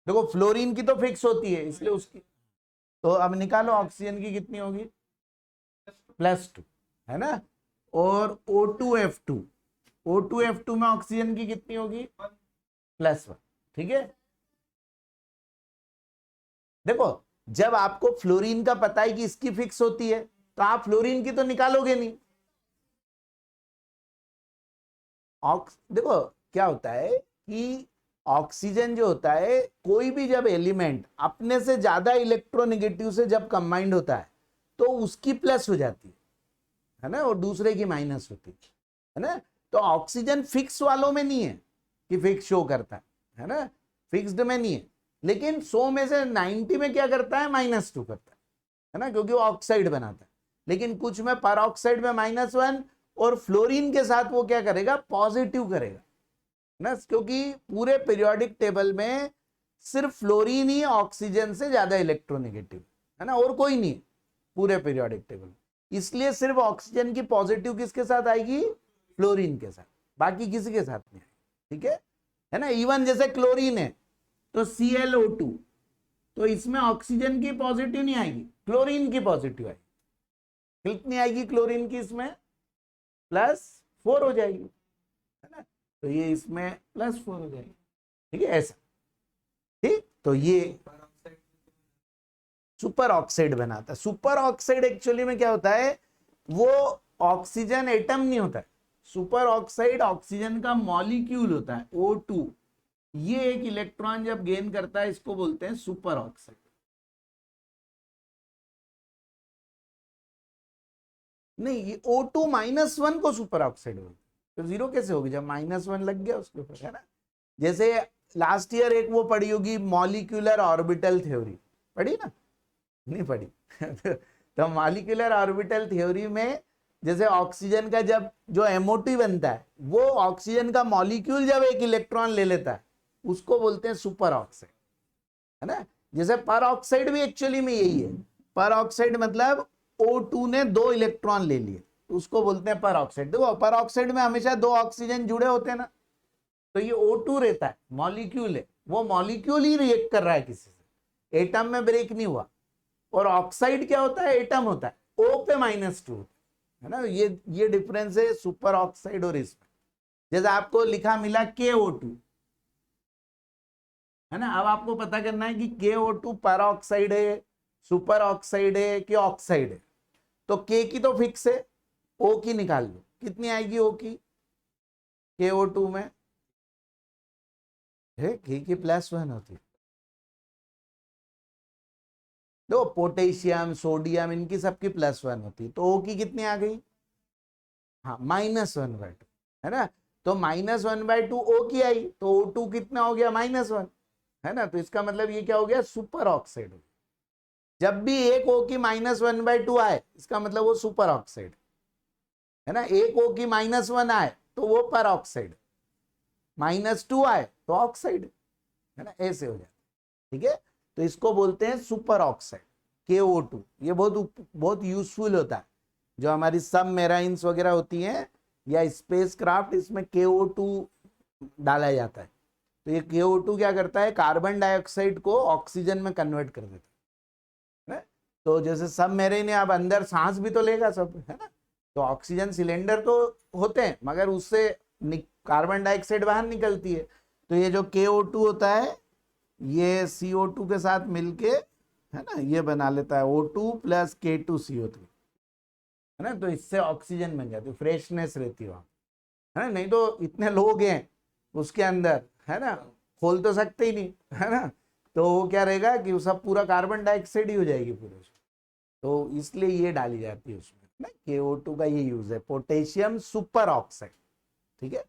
देखो, फ्लोरीन की तो फिक्स होती है, इसलिए उसकी, तो अब निकालो ऑक्सीजन की कितनी होगी? +2, है ना। और O2F2 में ऑक्सीजन की कितनी होगी? +1, ठीक है। देखो, जब आपको फ्लोरीन का पता है कि इसकी फिक्स होती है, तो आप फ्लोरीन की तो निकालोगे नहीं। देखो क्या होता है कि ऑक्सीजन जो होता है, कोई भी जब एलिमेंट अपने से ज्यादा इलेक्ट्रोनेगेटिव से जब कंबाइंड होता है तो उसकी प्लस हो जाती है ना, और दूसरे की माइनस होती है ना। तो ऑक्सीजन फिक्स वालों में नहीं है कि फिक्स शो करता है ना, फिक्स्ड में नहीं है, लेकिन 100 में से 90 में क्या करता है? -2 करता है ना, क्योंकि वो ऑक्साइड बनाता है। लेकिन कुछ में पर ऑक्साइड में -1, और फ्लोरीन के साथ वो क्या करेगा? पॉजिटिव करेगा ना, क्योंकि पूरे पीरियोडिक टेबल में सिर्फ फ्लोरीन ही ऑक्सीजन से ज्यादा इलेक्ट्रोनेगेटिव, है ना, और कोई नहीं पूरे पीरियोडिक टेबल। इसलिए सिर्फ ऑक्सीजन की पॉजिटिव किसके साथ आएगी, फ्लोरीन के साथ, बाकी किसी के साथ नहीं आएगी। ठीक है ना। इवन जैसे क्लोरीन है तो ClO2, तो इसमें ऑक्सीजन की पॉजिटिव नहीं आएगी, क्लोरीन की पॉजिटिव आएगी। कितनी आएगी क्लोरीन की, इसमें +4 हो जाएगी, है ना। तो ये इसमें +4 हो जाएगी। ठीक है, ऐसा। ठीक, तो ये सुपर ऑक्साइड बनाता है। सुपर ऑक्साइड एक्चुअली में क्या होता है, वो ऑक्सीजन एटम नहीं होता है। सुपर ऑक्साइड ऑक्सीजन का मॉलिक्यूल होता है, O2। ये एक इलेक्ट्रॉन जब गेन करता है, इसको बोलते हैं सुपर ऑक्साइड। नहीं, ये O2-1 को सुपर ऑक्साइड बोलते हैं। तो 0 कैसे होगी, जब -1 लग गया उसके ऊपर, है ना। जैसे लास्ट ईयर एक वो पढ़ी होगी मॉलिक्यूलर ऑर्बिटल थ्योरी, पढ़ी ना, नहीं पढ़ी तो मॉलिक्यूलर ऑर्बिटल थ्योरी में जैसे ऑक्सीजन का जब जो MO2 बनता है, वो ऑक्सीजन का मॉलिक्यूल जब एक इलेक्ट्रॉन ले लेता है, उसको बोलते हैं सुपर ऑक्साइड, है ना। जैसे पर ऑक्साइड भी एक्चुअली में यही है। पर ऑक्साइड मतलब O2 ने 2 इलेक्ट्रॉन ले लिए, उसको बोलते हैं पर ऑक्साइड। देखो पर ऑक्साइड में हमेशा 2 ऑक्सीजन जुड़े होते हैं ना, तो ये O2 रहता है, मॉलिक्यूल है, वो मॉलिक्यूल ही रिएक्ट कर रहा है किसी से, एटम में ब्रेक नहीं हुआ। और ऑक्साइड क्या होता है, एटम होता है, O पे -2, है ना। ये डिफरेंस है सुपर ऑक्साइड और इसमें। जैसे आपको लिखा मिला KO2, है ना। अब आपको पता करना है कि KO2 पर ऑक्साइड है, सुपर ऑक्साइड है कि ऑक्साइड है। तो K की तो फिक्स है, O की निकाल लो, कितनी आएगी O की KO2 में, है K की +1 होती है। दो पोटेशियम सोडियम इनकी सबकी +1 होती है, तो O की कितनी आ गई, हाँ -1/2, है ना। तो -1/2 O की आई, तो O2 कितना हो गया, -1, है ना। तो इसका मतलब ये क्या हो गया, सुपर ऑक्साइड हो गया। जब भी एक O की -1/2 आए, इसका मतलब वो सुपर ऑक्साइड, है ना। एक O की -1 आए तो वो पर ऑक्साइड, -2 आए तो ऑक्साइड, है ना, ऐसे हो जाता है। ठीक है, तो इसको बोलते हैं सुपर ऑक्साइड KO2। ये बहुत यूजफुल होता है, जो हमारी सबमेराइन्स वगैरह होती हैं या स्पेस क्राफ्ट, इसमें KO2 डाला जाता है। तो ये KO2 क्या करता है, कार्बन डाइऑक्साइड को ऑक्सीजन में कन्वर्ट कर देता है। तो जैसे सबमेरीन है, अब अंदर सांस भी तो लेगा सब, है ना। तो ऑक्सीजन सिलेंडर तो होते हैं, मगर उससे कार्बन डाइऑक्साइड बाहर निकलती है। तो ये जो KO2 होता है, ये CO2 के साथ मिलके, है ना, ये बना लेता है O2 + K2CO3, है ना। तो इससे ऑक्सीजन बन जाती है, फ्रेशनेस रहती है वहाँ, है ना। नहीं तो इतने लोग हैं उसके अंदर, है ना, खोल तो सकते ही नहीं, है ना। तो वो क्या रहेगा कि वो सब पूरा कार्बन डाइऑक्साइड ही हो जाएगी पूरे। तो इसलिए ये डाली जाती है उसमें ना, KO2 का ये यूज है, पोटेशियम सुपर ऑक्साइड। ठीक है,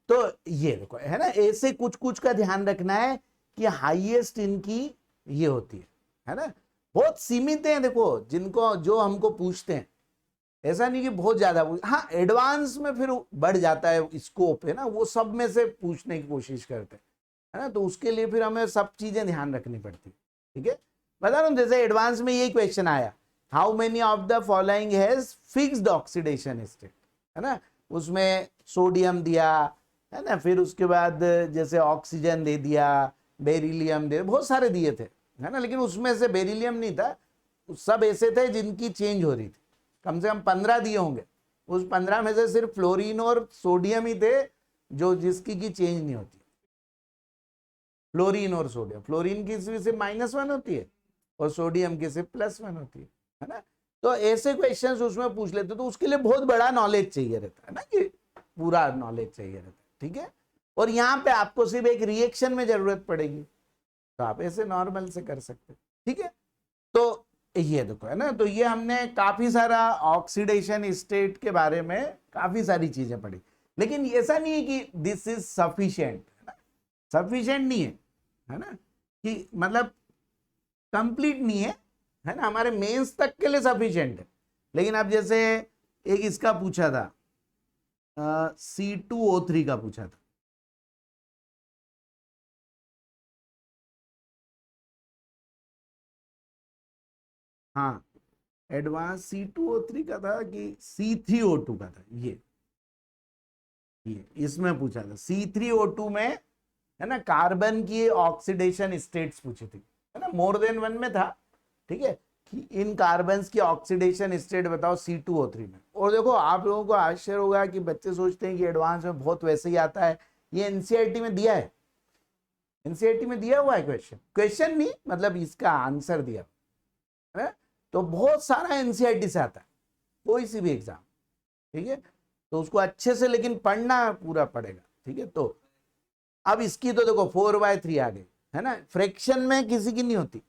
तो ये देखो, है ना, ऐसे कुछ कुछ का ध्यान रखना है कि हाईएस्ट इनकी ये होती है ना। बहुत सीमित है, देखो जिनको जो हमको पूछते हैं, ऐसा नहीं कि बहुत ज्यादा। हाँ, एडवांस में फिर बढ़ जाता है स्कोप, है ना, वो सब में से पूछने की कोशिश करते हैं, है ना। तो उसके लिए फिर हमें सब चीजें ध्यान रखनी पड़ती है। ठीक है, बता रहा हूँ, जैसे एडवांस में यही क्वेश्चन आया, how many of the following has fixed oxidation state, है ना। उसमें सोडियम दिया, है ना, फिर उसके बाद जैसे ऑक्सीजन दे दिया, बेरिलियम दे, बहुत सारे दिए थे, है ना। लेकिन उसमें से बेरिलियम नहीं था, सब ऐसे थे जिनकी चेंज हो रही थी। कम से कम 15 दिए होंगे, उस 15 में से सिर्फ फ्लोरीन और सोडियम ही थे जो जिसकी की चेंज नहीं होती। फ्लोरीन और सोडियम, फ्लोरीन की सिर्फ -1 होती है और सोडियम की सिर्फ +1 होती है ना। तो ऐसे क्वेश्चंस उसमें पूछ लेते, तो उसके लिए बहुत बड़ा नॉलेज चाहिए रहता है ना, कि पूरा नॉलेज चाहिए रहता है। ठीक है, और यहाँ पे आपको सिर्फ एक रिएक्शन में जरूरत पड़ेगी, तो आप ऐसे नॉर्मल से कर सकते। ठीक है, तो ये देखो, है ना, तो ये हमने काफी सारा ऑक्सीडेशन स्टेट के बारे में काफी सारी चीजें पढ़ी। लेकिन ऐसा नहीं है कि दिस इज सफिशिएंट, है ना, सफिशिएंट नहीं है ना, कि मतलब कंप्लीट नहीं है ना, हमारे मेंस तक के लिए सफिशिएंट है। लेकिन अब जैसे एक इसका पूछा था, C2O3 का पूछा था, हाँ, एडवांस C2O3 का था कि C3O2 का था, ये इसमें पूछा था। C3O2 में है ना कार्बन की ऑक्सीडेशन स्टेट्स पूछी थी, है ना, मोर देन वन में था, ठीक है, कि इन कार्बन्स की ऑक्सीडेशन स्टेट बताओ C2O3 में। और देखो आप लोगों को आश्चर्य होगा कि बच्चे सोचते हैं कि एडवांस में बहुत वैसे ही आता है, ये एनसीईआरटी में दिया है, एनसीईआरटी में दिया हुआ है क्वेश्चन नहीं, मतलब इसका आंसर दिया है, तो बहुत सारा एनसीईआरटी से आता है कोई सी भी एग्जाम, ठीक है, तो उसको अच्छे से लेकिन पढ़ना पूरा पड़ेगा, ठीक है। तो अब इसकी तो देखो 4/3 आ गई, है ना, फ्रैक्शन में किसी की नहीं होती,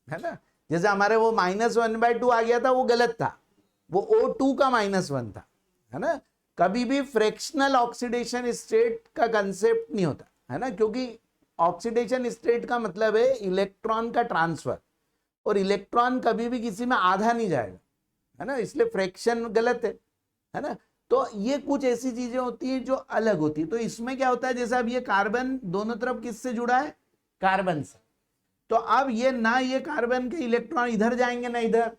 है ना, जैसे हमारे वो -1/2 आ गया था, वो गलत था, वो O2 का -1 था, है ना। कभी भी फ्रैक्शनल ऑक्सीडेशन स्टेट का कंसेप्ट नहीं होता, है ना, क्योंकि ऑक्सीडेशन स्टेट का मतलब है इलेक्ट्रॉन का ट्रांसफर, और इलेक्ट्रॉन कभी भी किसी में आधा नहीं जाएगा, है ना, इसलिए फ्रैक्शन गलत है ना। तो ये कुछ ऐसी चीजें होती हैं जो अलग होती है। तो इसमें क्या होता है, जैसे अब ये कार्बन दोनों तरफ किससे जुड़ा है, कार्बन से, तो अब ये ना ये कार्बन के इलेक्ट्रॉन इधर जाएंगे ना इधर,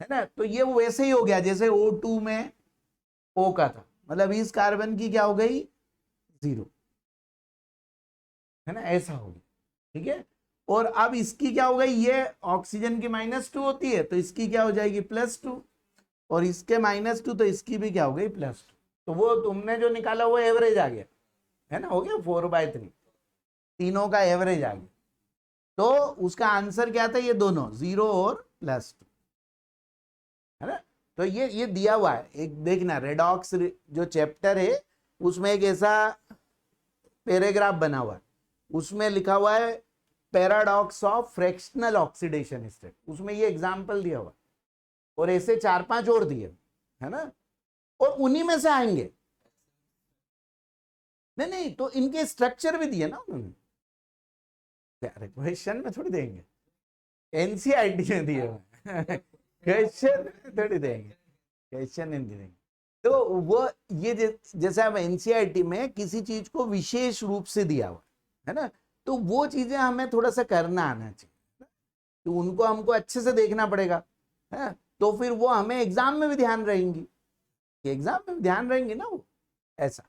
है ना, तो ये वैसे ही हो गया जैसे O2 में O का था, मतलब इस कार्बन की क्या हो गई 0, है ना, ऐसा हो गया, ठीक है। और अब इसकी क्या हो गई, ये ऑक्सीजन की -2 होती है, तो इसकी क्या हो जाएगी +2, और इसके -2, तो इसकी भी क्या हो गई +2, तो वो तुमने जो निकाला वो एवरेज आ गया, है ना, हो गया 4/3, तीनों का एवरेज आ गया। तो उसका आंसर क्या था, ये दोनों 0 और +2, है ना। तो ये दिया हुआ है, एक देखना रेडॉक्स जो चैप्टर है उसमें एक ऐसा पैराग्राफ बना हुआ है, उसमें लिखा हुआ है paradox of fractional oxidation state, उसमें ये एग्जांपल दिया हुआ है, और ऐसे 4-5 और दिए, है ना, और उन्हीं में से आएंगे। नहीं, तो इनके स्ट्रक्चर भी दिए ना उन्होंने, अरे क्वेश्चन में थोड़ी देंगे, एनसीईआरटी में दिए हुए क्वेश्चन थोड़ी देंगे, क्वेश्चन नहीं देंगे। तो वो ये जैसे अब एनसीईआरटी में किसी चीज को विशेष रूप से दिया हुआ है ना, तो वो चीजें हमें थोड़ा सा करना आना चाहिए, तो उनको हमको अच्छे से देखना पड़ेगा, है, तो फिर वो हमें एग्जाम में भी ध्यान रहेंगी, एग्जाम में भी ध्यान रहेंगी ना वो, ऐसा,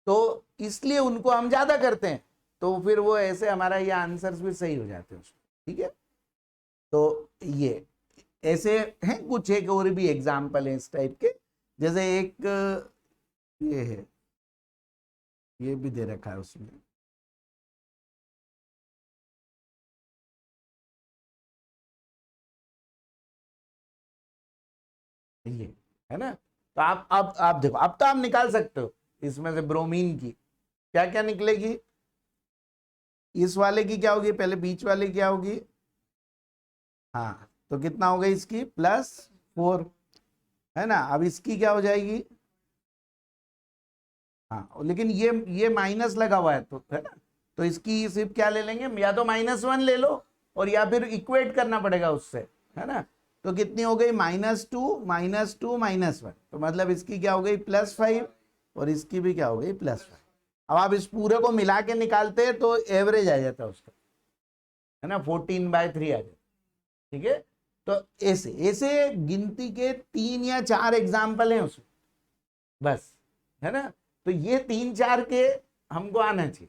तो इसलिए उनको हम ज्यादा करते हैं, तो फिर वो ऐसे हमारा ये आंसर्स भी सही हो जाते हैं उसमें, ठीक है। तो ये ऐसे हैं कुछ, एक और भी एग्जाम्पल है इस टाइप के, जैसे एक ये है, ये भी दे रखा है उसमें, ये है ना, तो आप देखो, अब तो आप निकाल सकते हो इसमें से ब्रोमीन की क्या क्या निकलेगी, इस वाले की क्या होगी, पहले बीच वाले की क्या होगी, हाँ, तो कितना होगा इसकी +4, है ना। अब इसकी क्या हो जाएगी, हाँ, लेकिन ये माइनस लगा हुआ है, तो है ना, तो इसकी सिर्फ क्या ले लेंगे, या तो -1 ले लो, और या फिर इक्वेट करना पड़ेगा उससे, है ना, तो कितनी हो गई -2 -2 -1, तो मतलब इसकी क्या हो गई +5, और इसकी भी क्या हो गई +5। अब आप इस पूरे को मिला के निकालते हैं तो एवरेज आ जाता है उसका, है ना, 14/3 आ जाता, ठीक है। तो ऐसे ऐसे गिनती के 3 या 4 एग्जाम्पल हैं उसमें, बस, है ना, तो ये 3-4 के हमको आना चाहिए।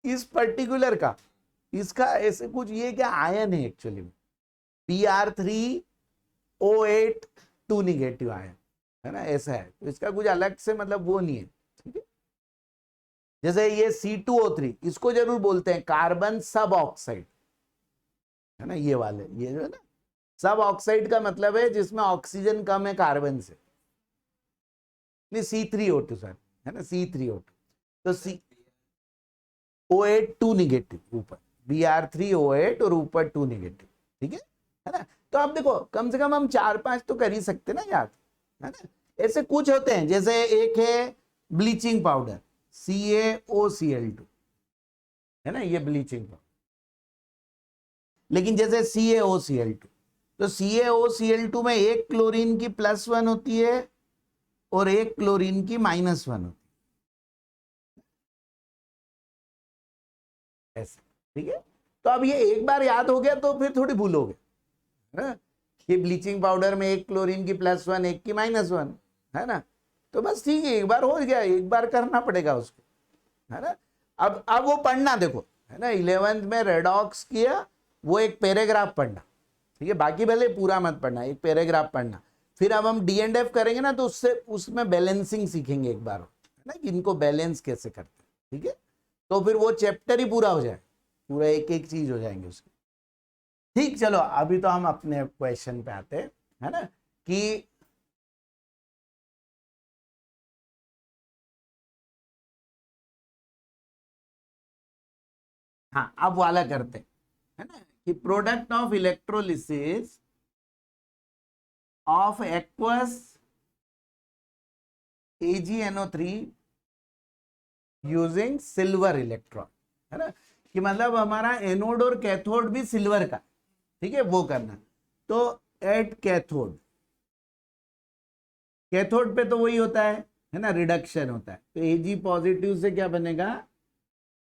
इस पर्टिकुलर का, इसका ऐसे कुछ, ये क्या आयन है एक्चुअली में, Pr3O8 2 निगेटिव आयन, है ना, ऐसा है, तो इसका कुछ अलग से मतलब वो नहीं है, ठीक है। जैसे ये C2O3, इसको जरूर बोलते हैं कार्बन सब ऑक्साइड, है ना, ये वाले, ये जो है ना, सब ऑक्साइड का मतलब है जिसमें ऑक्सीजन कम है कार्बन से, C3O2 सर, है ना, C3O2, तो O8 2 निगेटिव ऊपर, Br3O8 और ऊपर 2 निगेटिव, ठीक है ना। तो आप देखो कम से कम हम 4-5 तो कर ही सकते ना याद, है ना। ऐसे कुछ होते हैं, जैसे एक है ब्लीचिंग पाउडर CaOCl2, है ना, ये ब्लीचिंग पाउडर, लेकिन जैसे CaOCl2, तो CaOCl2 में एक क्लोरीन की +1 होती है और एक क्लोरीन की -1 होती है, ऐसे, ठीक है। तो अब ये एक बार याद हो गया तो फिर थोड़ी भूलोगे, है ना, कि ब्लीचिंग पाउडर में एक क्लोरीन की +1 एक की -1, है ना। तो बस ठीक है, एक बार हो गया, एक बार करना पड़ेगा उसको, है ना। अब वो पढ़ना देखो, है ना, 11th में रेडॉक्स किया, वो एक पैराग्राफ पढ़ना, ठीक है, बाकी भले पूरा मत पढ़ना, एक पैराग्राफ पढ़ना। फिर अब हम D&F करेंगे ना, तो उससे उसमें बैलेंसिंग सीखेंगे एक बार, है ना, कि इनको बैलेंस कैसे करते हैं, ठीक है। तो फिर वो चैप्टर ही पूरा हो जाए, पूरा एक एक चीज हो जाएंगे उसकी। ठीक, चलो अभी तो हम अपने क्वेश्चन पे आते हैं, है ना, कि हाँ अब वाला करते हैं, है ना, कि product of electrolysis of aqueous AgNO3 using silver electron, है ना, कि मतलब हमारा एनोड और कैथोड भी सिल्वर का, ठीक है, वो करना। तो एट कैथोड, कैथोड पे तो वही होता है ना, रिडक्शन होता है। तो Ag पॉजिटिव से क्या बनेगा,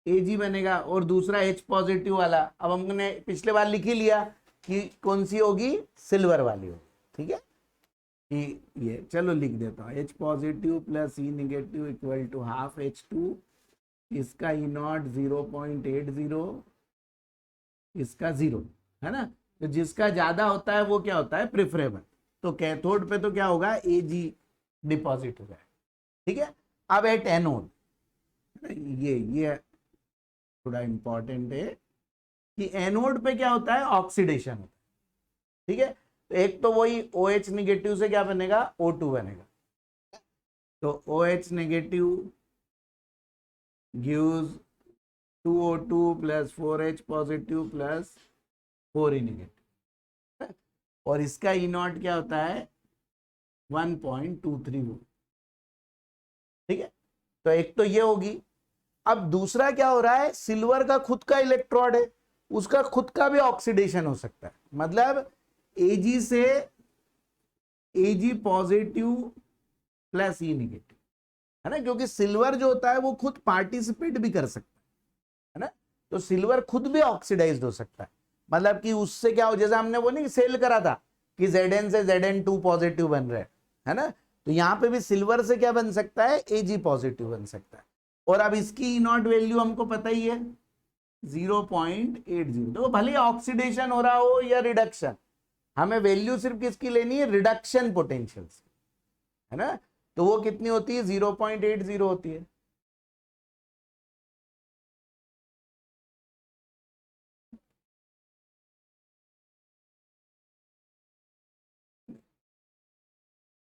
Ag बनेगा, और दूसरा H पॉजिटिव वाला अब हमने पिछले बार लिख ही लिया कि कौन सी होगी, सिल्वर वाली होगी, ठीक है। ये चलो लिख देता हूँ, H positive plus E negative equal to half H2, इसका E0 0.80, इसका 0, है ना। तो जिसका ज्यादा होता है वो क्या होता है, प्रिफरेबल। तो कैथोड पे तो क्या होगा, Ag डिपॉजिट होगा, ठीक है। अब एट एनोड, ये थोड़ा इंपॉर्टेंट है कि एनोड पे क्या होता है, ऑक्सीडेशन होता है, ठीक है। तो एक तो वही OH नेगेटिव से क्या बनेगा, O2 बनेगा। तो OH negative gives 2O2 plus 4H positive plus 4E negative, और इसका E0 क्या होता है, 1.23 वोल्ट, ठीक है। तो एक तो ये होगी। अब दूसरा क्या हो रहा है, सिल्वर का खुद का इलेक्ट्रोड है, उसका खुद का भी ऑक्सीडेशन हो सकता है, मतलब Ag से Ag positive plus E negative, है ना, क्योंकि सिल्वर जो होता है वो खुद पार्टिसिपेट भी कर सकता है ना। तो सिल्वर खुद भी ऑक्सीडाइज्ड हो सकता है, मतलब कि उससे क्या हो, जैसे हमने वो नहीं सेल करा था कि Zn से Zn2 पॉजिटिव बन रहे हैं, है ना। तो यहां पे भी सिल्वर से क्या बन सकता है, Ag पॉजिटिव बन सकता है। और अब इसकी E0 वैल्यू हमको पता ही है 0.80। तो भले ऑक्सीडेशन हो रहा हो या रिडक्शन, हमें वैल्यू सिर्फ किसकी लेनी है, रिडक्शन पोटेंशियल, है ना। तो वो कितनी होती है, 0.80 होती है।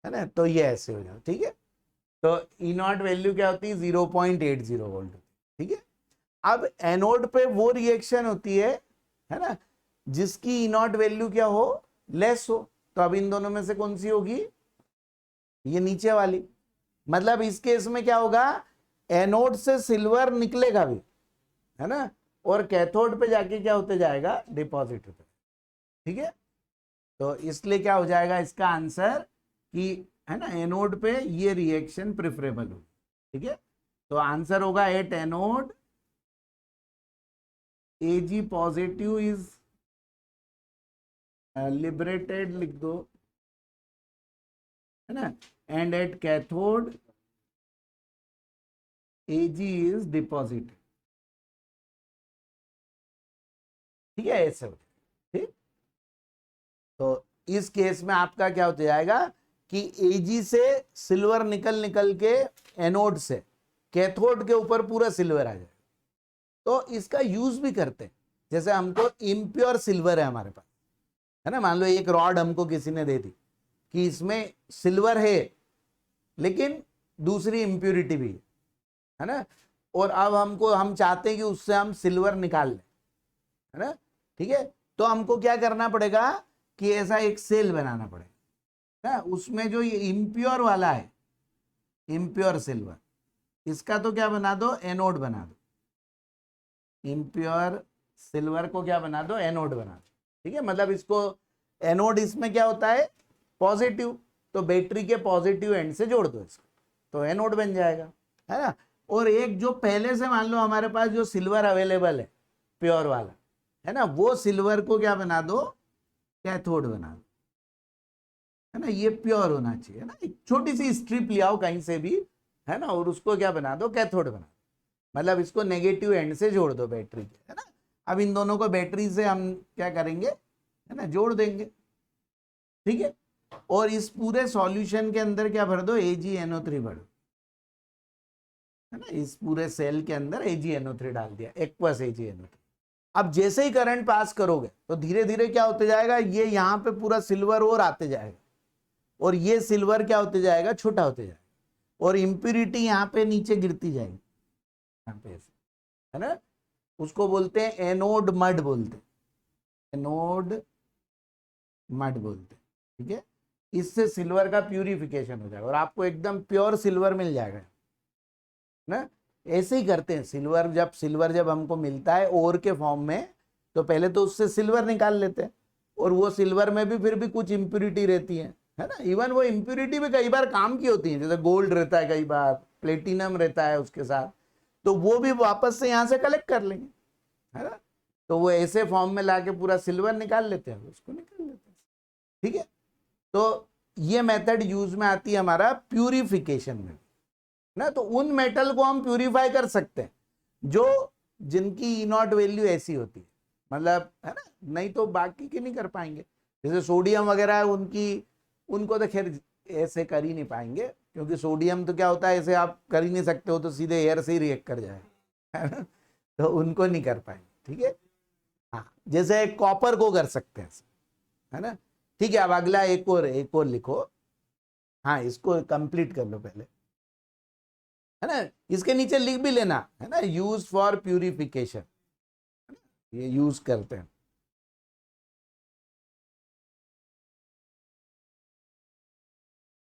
है ना, तो ये ऐसे हो जाए, ठीक है। तो E0 वैल्यू क्या होती है, 0.80 वोल्ट, ठीक है। अब एनोड पे वो रिएक्शन होती है ना, जिसकी E0 वैल्यू क्या हो, लेस हो। तो अब इन दोनों में से कौन सी होगी, ये नीचे वाली। मतलब इस केस में क्या होगा, एनोड से सिल्वर निकलेगा भी, है ना, और कैथोड पे जाके क्या होते जाएगा, डिपॉजिट होता है, ठीक है। तो इसलिए क्या हो जाएगा इसका आंसर कि, है ना, एनोड पे ये रिएक्शन प्रेफरेबल होगी, ठीक है। तो आंसर होगा at anode Ag positive is liberated, लिख दो, है ना, and at cathode Ag is deposited, ठीक है, ऐसे हो, ठीक। तो इस केस में आपका क्या होता जाएगा कि Ag से सिल्वर निकल निकल के एनोड से कैथोड के ऊपर पूरा सिल्वर आ जाएगा। तो इसका यूज भी करते हैं, जैसे हमको इम्प्योर सिल्वर है हमारे पास, है ना, मान लो एक रॉड हमको किसी ने दे दी कि इसमें सिल्वर है लेकिन दूसरी इम्प्योरिटी भी है ना, और अब हम चाहते हैं कि उससे हम सिल्वर निकाल लें, है ना, ठीक है। तो हमको क्या करना पड़ेगा कि ऐसा एक सेल बनाना पड़ेगा ना, उसमें जो ये इम्प्योर वाला है, इम्प्योर सिल्वर, इसका तो क्या बना दो, एनोड बना दो, इम्प्योर सिल्वर को क्या बना दो, एनोड बना दो, ठीक है। मतलब इसको एनोड, इसमें क्या होता है, पॉजिटिव, तो बैटरी के पॉजिटिव एंड से जोड़ दो इसको, तो एनोड बन जाएगा, है ना। और एक जो पहले से मान लो हमारे पास जो सिल्वर अवेलेबल है प्योर वाला, है ना, वो सिल्वर को क्या बना दो, कैथोड बना दो, है ना। ये प्योर होना चाहिए ना, एक छोटी सी स्ट्रिप ले आओ कहीं से भी, है ना, और उसको क्या बना दो, कैथोड बना दो। मतलब इसको नेगेटिव एंड से जोड़ दो बैटरी के, है ना। अब इन दोनों को बैटरी से हम क्या करेंगे, है ना, जोड़ देंगे, ठीक है। और इस पूरे सॉल्यूशन के अंदर क्या भर दो, AgNO3 भर दो, है ना। इस पूरे सेल के अंदर AgNO3 डाल दिया, एक्वस AgNO3। अब जैसे ही करंट पास करोगे तो धीरे धीरे क्या होते जाएगा, ये यहाँ पे पूरा सिल्वर और आते जाएगा, और ये सिल्वर क्या होते जाएगा, छोटा होते जाएगा, और इम्प्यूरिटी यहाँ पे नीचे गिरती जाएगी, यहाँ पे ऐसे, है ना। उसको बोलते हैं एनोड मड बोलते हैं, एनोड मड बोलते हैं, ठीक है। इससे सिल्वर का प्यूरिफिकेशन हो जाएगा और आपको एकदम प्योर सिल्वर मिल जाएगा ना। ऐसे ही करते हैं, सिल्वर जब हमको मिलता है ओर के फॉर्म में, तो पहले तो उससे सिल्वर निकाल लेते हैं, और वो सिल्वर में भी फिर भी कुछ इम्प्यूरिटी रहती है ना। इवन वो इम्प्यूरिटी भी कई बार काम की होती है, जैसे गोल्ड रहता है, कई बार प्लेटिनम रहता है उसके साथ, तो वो भी वापस से यहाँ से कलेक्ट कर लेंगे, है ना। तो वो ऐसे फॉर्म में लाके पूरा सिल्वर निकाल लेते हैं, उसको निकाल लेते हैं, ठीक है। तो ये मेथड यूज में आती है हमारा प्यूरिफिकेशन में ना। तो उन मेटल को हम प्यूरिफाई कर सकते हैं जो जिनकी E0 वैल्यू ऐसी होती है, मतलब, है ना, नहीं तो बाकी की नहीं कर पाएंगे। जैसे सोडियम वगैरह है, उनको तो खैर ऐसे कर ही नहीं पाएंगे, क्योंकि सोडियम तो क्या होता है, ऐसे आप कर ही नहीं सकते हो, तो सीधे एयर से ही रिएक्ट कर जाएगा, है ना, तो उनको नहीं कर पाएंगे, ठीक है। हाँ, जैसे कॉपर को कर सकते हैं, है ना। ठीक है, अब अगला एक और लिखो, हाँ, इसको कंप्लीट कर लो पहले, है ना। इसके नीचे लिख भी लेना, है ना, यूज फॉर प्यूरिफिकेशन, ये यूज करते हैं।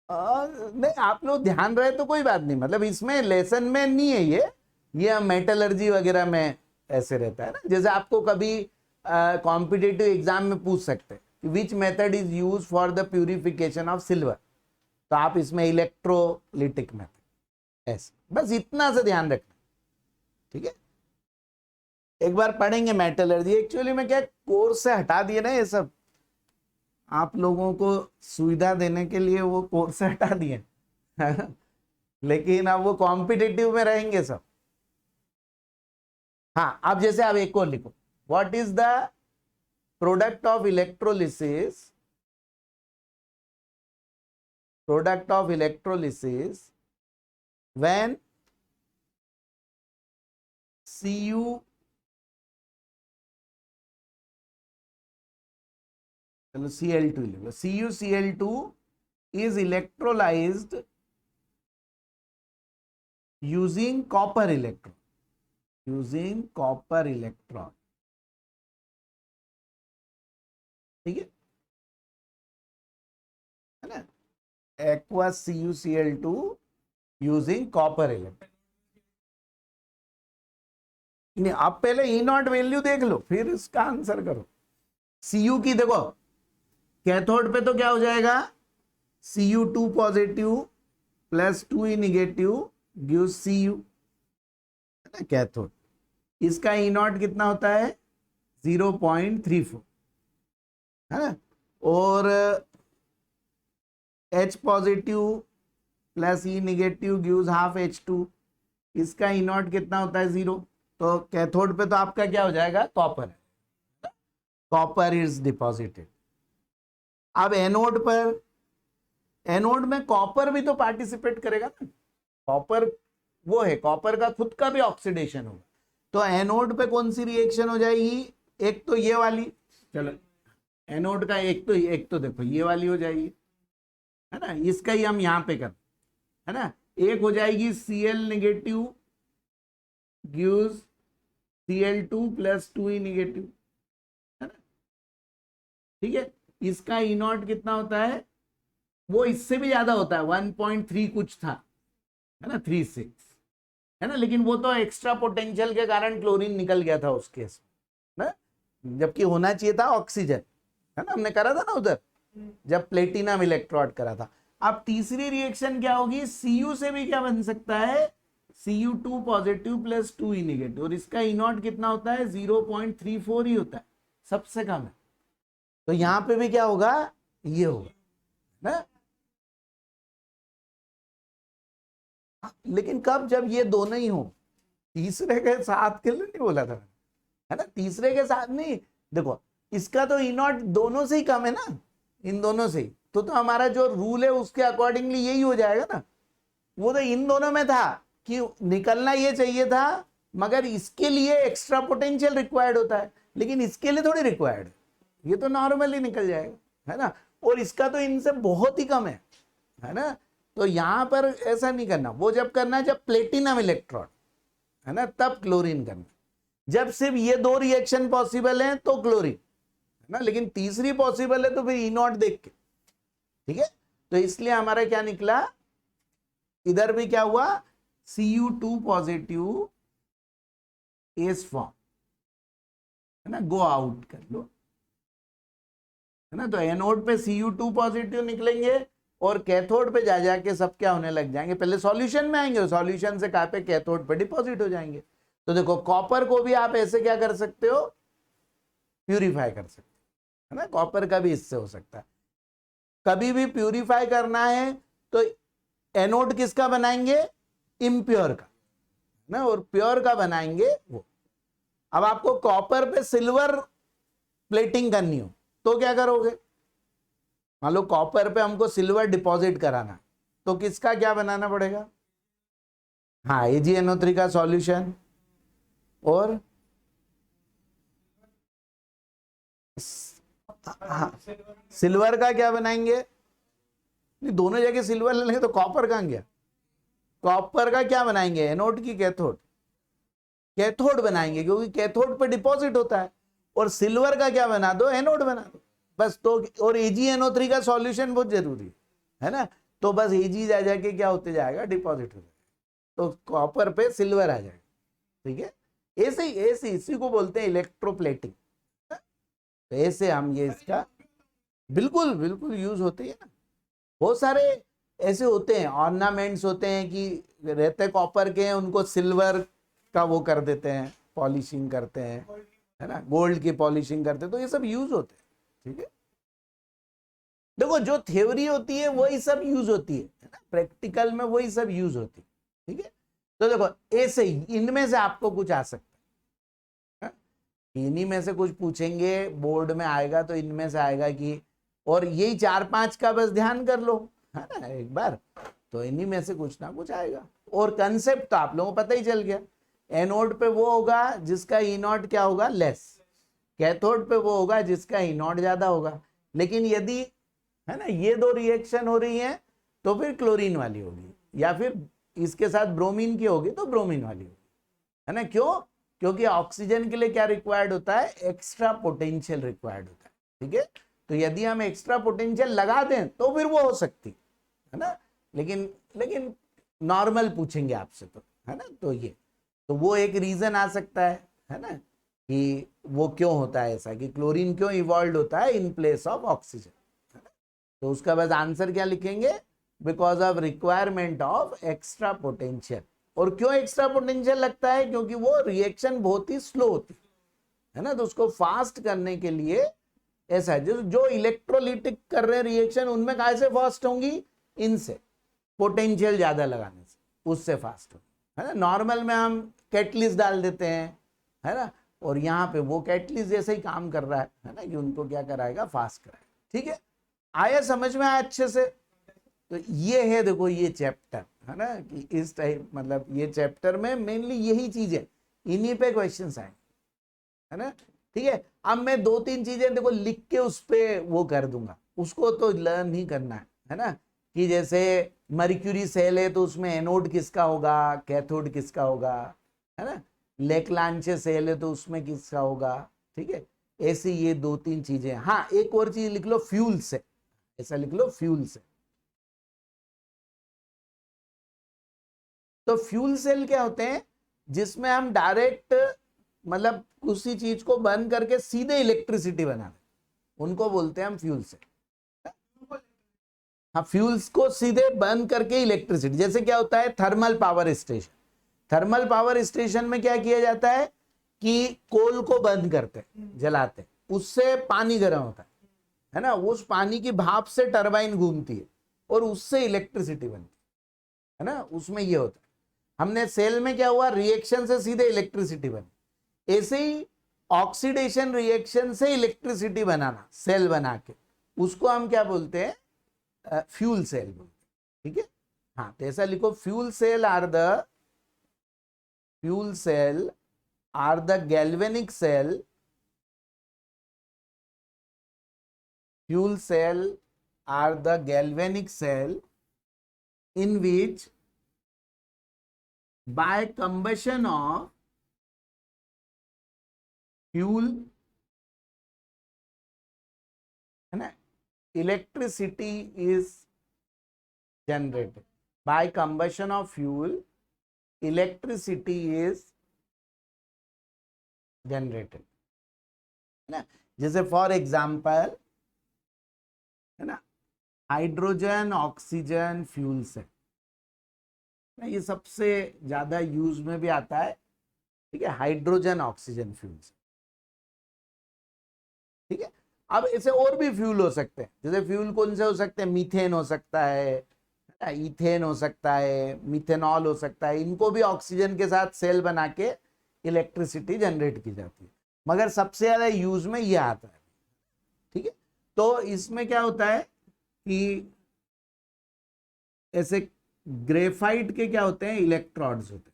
नहीं, आप लोग ध्यान रहे तो कोई बात नहीं, मतलब इसमें लेसन में नहीं है ये मेटलर्जी वगैरह में ऐसे रहता है ना। जैसे आपको कभी कॉम्पिटिटिव एग्जाम में पूछ सकते हैं which method is use for the purification of silver, तो आप इसमें इलेक्ट्रोलिटिक मेथड, ऐसे बस इतना से ध्यान रखना, ठीक है। एक बार पढ़ेंगे मेटलर्जी। एक्चुअली में क्या कोर्स से हटा दिए ना ये सब, आप लोगों को सुविधा देने के लिए वो कोर्स से हटा दिए, लेकिन अब वो कॉम्पिटिटिव में रहेंगे सब। हाँ, अब जैसे आप एक और लिखो, what is the product of electrolysis, when Cu, चलो Cl2 लिखो, CuCl2 is electrolyzed using copper electron, ठीक है ना। aqueous CuCl2 using copper electron। नहीं, आप पहले E0 वैल्यू देख लो, फिर इसका आंसर करो। Cu की देखो, कैथोड पे तो क्या हो जाएगा, Cu2 positive plus 2E negative gives Cu, है ना, कैथोड। इसका E0 कितना होता है, 0.34, है ना। और H positive plus E negative gives half H2, इसका E0 कितना होता है, 0। तो कैथोड पे तो आपका क्या हो जाएगा, कॉपर, कॉपर इज डिपॉजिटेड। अब एनोड पर, एनोड में कॉपर भी तो पार्टिसिपेट करेगा ना, कॉपर वो है, कॉपर का खुद का भी ऑक्सीडेशन होगा। तो एनोड पे कौन सी रिएक्शन हो जाएगी, एक तो ये वाली, चलो एनोड का एक तो देखो ये वाली हो जाएगी, है ना, इसका ही हम यहाँ पे कर, है ना। एक हो जाएगी Cl negative gives Cl2 plus 2E negative, है ना, ठीक है। इसका E0 कितना होता है, वो इससे भी ज्यादा होता है, 1.3 कुछ था, है ना, 36, है ना। लेकिन वो तो एक्स्ट्रा पोटेंशियल के कारण क्लोरीन निकल गया था उस केस में ना, जबकि होना चाहिए था ऑक्सीजन, है ना, हमने करा था ना उधर जब प्लेटिनम इलेक्ट्रोड करा था। अब तीसरी रिएक्शन क्या होगी, Cu से भी क्या बन सकता है, Cu2 positive plus 2E negative, और इसका E0 कितना होता है, 0.34 ही होता है, सबसे कम है। तो यहां पे भी क्या होगा, ये होगा ना। लेकिन कब, जब ये दोनों ही हो, तीसरे के साथ के लिए नहीं बोला था, है ना, तीसरे के साथ नहीं। देखो इसका तो ई नॉट दोनों से ही कम है ना, इन दोनों से ही, तो हमारा जो रूल है उसके अकॉर्डिंगली यही हो जाएगा ना। वो तो इन दोनों में था कि निकलना ये चाहिए था, मगर इसके लिए एक्स्ट्रा पोटेंशियल रिक्वायर्ड होता है, लेकिन इसके लिए थोड़ी रिक्वायर्ड है, ये तो नॉर्मली निकल जाएगा, है ना। और इसका तो इनसे बहुत ही कम है ना। तो यहां पर ऐसा नहीं करना, वो जब करना है जब प्लेटिनम इलेक्ट्रोड है ना, तब क्लोरीन करना। जब सिर्फ ये दो रिएक्शन पॉसिबल हैं तो क्लोरीन, है ना, लेकिन तीसरी पॉसिबल है तो फिर ई नॉट देख के, ठीक है। तो इसलिए हमारा क्या निकला, इधर भी क्या हुआ, Cu2 पॉजिटिव एस फॉर्म, है ना, गो आउट कर लो, है ना। तो एनोड पे Cu2 पॉजिटिव निकलेंगे और कैथोड पे जा जाके सब क्या होने लग जाएंगे, पहले सॉल्यूशन में आएंगे, सॉल्यूशन से कहाँ पे, कैथोड पे डिपॉजिट हो जाएंगे। तो देखो कॉपर को भी आप ऐसे क्या कर सकते हो, प्यूरिफाई कर सकते हो, है ना। कॉपर का भी इससे हो सकता है। कभी भी प्यूरिफाई करना है तो एनोड किसका बनाएंगे, इम्प्योर का, ना, और प्योर का बनाएंगे वो। अब आपको कॉपर पे सिल्वर प्लेटिंग करनी हो तो क्या करोगे, मान लो कॉपर पे हमको सिल्वर डिपॉजिट कराना, तो किसका क्या बनाना पड़ेगा, हाँ AgNO3 का सॉल्यूशन, और हाँ सिल्वर का क्या बनाएंगे, नहीं दोनों जगह सिल्वर ले लेंगे तो कॉपर कहां गया, कॉपर का क्या बनाएंगे, एनोड की कैथोड, कैथोड बनाएंगे क्योंकि कैथोड पे डिपॉजिट होता है, और सिल्वर का क्या बना दो, एनोड बना दो बस। तो और AgNO3 का सॉल्यूशन बहुत जरूरी है ना, तो बस Ag जा जाके क्या होते जाएगा, डिपॉजिट हो जाएगा, तो कॉपर पे सिल्वर आ जाएगा, ठीक है। ऐसे ही ऐसे इसी को बोलते हैं इलेक्ट्रोप्लेटिंग। तो ऐसे हम ये इसका बिल्कुल बिल्कुल यूज होती है ना। बहुत सारे ऐसे होते हैं ऑर्नामेंट्स होते हैं कि रहते कॉपर के हैं, उनको सिल्वर का वो कर देते हैं, पॉलिशिंग करते हैं, है ना, गोल्ड की पॉलिशिंग करते हैं, तो ये सब यूज होते हैं, ठीक है। देखो जो थ्योरी होती है वही सब यूज होती है ना, प्रैक्टिकल में वही सब यूज होती है, ठीक है। तो देखो ऐसे ही इनमें से आपको कुछ आ सकता है, इन्हीं में से कुछ पूछेंगे, बोर्ड में आएगा तो इनमें से आएगा कि, और यही 4-5 का बस ध्यान कर लो, है ना, एक बार, तो इन्हीं में से कुछ ना कुछ आएगा। और कंसेप्ट तो आप लोगों को पता ही चल गया, एनोड पे वो होगा जिसका ई नॉट क्या होगा, लेस, कैथोड पे वो होगा जिसका ई नॉट ज्यादा होगा। लेकिन यदि, है ना, ये दो रिएक्शन हो रही हैं तो फिर क्लोरीन वाली होगी, या फिर इसके साथ ब्रोमीन की होगी तो ब्रोमीन वाली होगी, है ना। क्यों, क्योंकि ऑक्सीजन के लिए क्या रिक्वायर्ड होता है, एक्स्ट्रा पोटेंशियल रिक्वायर्ड होता है, ठीक है। तो यदि हम एक्स्ट्रा पोटेंशियल लगा दें तो फिर वो हो सकती है ना, लेकिन नॉर्मल पूछेंगे आपसे तो, है ना। तो ये तो वो एक रीजन आ सकता है ना, कि वो क्यों होता है ऐसा, कि क्लोरीन क्यों इवॉल्व होता है इन प्लेस ऑफ ऑक्सीजन, है ना। तो उसका बस आंसर क्या लिखेंगे, because of requirement of extra potential. और क्यों एक्स्ट्रा पोटेंशियल लगता है, क्योंकि वो रिएक्शन बहुत ही स्लो होती है ना, तो उसको फास्ट करने के लिए ऐसा है। जो इलेक्ट्रोलिटिक कर रहे हैं रिएक्शन, उनमें कैसे फास्ट होंगी, इनसे पोटेंशियल ज्यादा लगाने से उससे फास्ट हो, है ना। नॉर्मल में हम कैटलिस्ट डाल देते हैं, है ना, और यहाँ पे वो कैटलिस्ट जैसे ही काम कर रहा है ना, कि उनको क्या कराएगा, फास्ट कराएगा, ठीक है। आया समझ में आया अच्छे से। तो ये है, देखो ये चैप्टर है ना, कि इस टाइप, मतलब ये चैप्टर में मेनली यही चीज है, इन्हीं पे क्वेश्चंस आए, है ना, ठीक है। अब मैं 2-3 चीजें देखो लिख के उस पे वो कर दूंगा, उसको तो लर्न ही करना है ना, कि जैसे मर्क्यूरी सेल है तो उसमें एनोड किसका होगा, कैथोड किसका होगा, है ना। लेक्लांचे सेल है तो उसमें किसका होगा, ठीक है। ऐसी ये 2-3 चीजें। हाँ एक और चीज लिख लो, फ्यूल से, ऐसा लिख लो, फ्यूल से। तो फ्यूल सेल क्या होते हैं, जिसमें हम डायरेक्ट मतलब उसी चीज को बर्न करके सीधे इलेक्ट्रिसिटी बना दें, उनको बोलते हैं हम फ्यूल सेल। हाँ फ्यूल्स को सीधे बर्न करके इलेक्ट्रिसिटी, जैसे क्या होता है thermal power station, thermal power station में क्या किया जाता है कि कोल को बर्न करते हैं, जलाते हैं, उससे पानी गर्म होता है ना, उस पानी की भाप से टरबाइन घूमती है और उससे इलेक्ट्रिसिटी बनती है ना, उसमें ये होता है। हमने सेल में क्या हुआ, रिएक्शन से सीधे इलेक्ट्रिसिटी बनी। ऐसे ही ऑक्सीडेशन रिएक्शन से इलेक्ट्रिसिटी बनाना सेल बना के, उसको हम क्या बोलते हैं, फ्यूल सेल बोलते हैं। ठीक है, हाँ, तो ऐसा लिखो, fuel cell are the galvanic cell, fuel cell are the galvanic cell in which by combustion of fuel, है ना, electricity is generated. By combustion of fuel, electricity is generated. है ना, जैसे फॉर एग्जाम्पल, है ना, हाइड्रोजन ऑक्सीजन फ्यूल सेल, ये सबसे ज्यादा यूज में भी आता है। ठीक है, हाइड्रोजन ऑक्सीजन फ्यूल सेल। ठीक है, अब ऐसे और भी फ्यूल हो सकते हैं। जैसे फ्यूल कौन से हो सकते हैं, मीथेन हो सकता है, इथेन हो सकता है, मिथेनॉल हो सकता है। इनको भी ऑक्सीजन के साथ सेल बना के इलेक्ट्रिसिटी जनरेट की जाती है, मगर सबसे ज्यादा यूज में ये आता है। ठीक है, तो इसमें क्या होता है कि ऐसे ग्रेफाइट के क्या होते हैं, इलेक्ट्रोड्स होते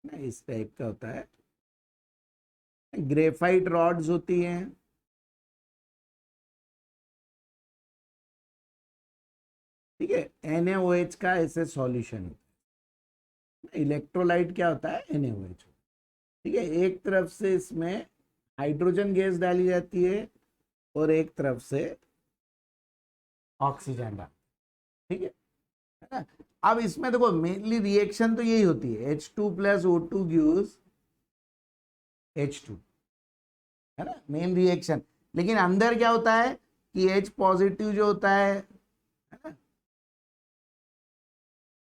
हैं, इस टाइप का होता है, ग्रेफाइट रॉड्स होती हैं। ठीक है, NaOH का ऐसे सॉल्यूशन होता है। इलेक्ट्रोलाइट क्या होता है, NaOH। ठीक है, एक तरफ से इसमें हाइड्रोजन गैस डाली जाती है और एक तरफ से ऑक्सीजन डाल। ठीक है ना, अब इसमें देखो मेनली रिएक्शन तो यही होती है, H2 + O2 gives H2, है ना, मेन रिएक्शन। लेकिन अंदर क्या होता है कि H पॉजिटिव जो होता है ना,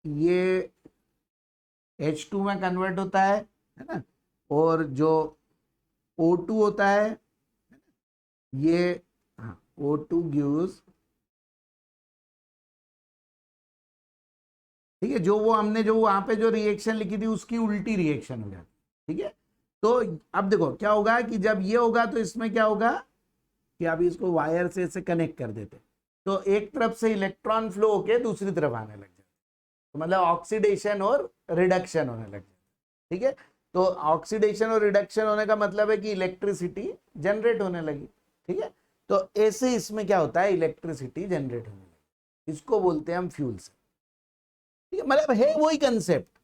ये H2 में कन्वर्ट होता है ना, और जो O2 होता है ये, हाँ, O2 gives, ठीक है, जो वो हमने जो वहां पे जो रिएक्शन लिखी थी उसकी उल्टी रिएक्शन हो जाती। ठीक है, तो अब देखो क्या होगा कि जब ये होगा तो इसमें क्या होगा कि अभी इसको वायर से ऐसे कनेक्ट कर देते, तो एक तरफ से इलेक्ट्रॉन फ्लो होके दूसरी तरफ आने लग जाए, तो मतलब ऑक्सीडेशन और रिडक्शन होने लग जाए। ठीक है, तो ऑक्सीडेशन और रिडक्शन होने का मतलब है कि इलेक्ट्रिसिटी जनरेट होने लगी। ठीक है, तो ऐसे इसमें क्या होता है, इलेक्ट्रिसिटी जनरेट होने लगी, इसको बोलते हैं हम फ्यूल सेल। ठीक है, मतलब है वही कंसेप्ट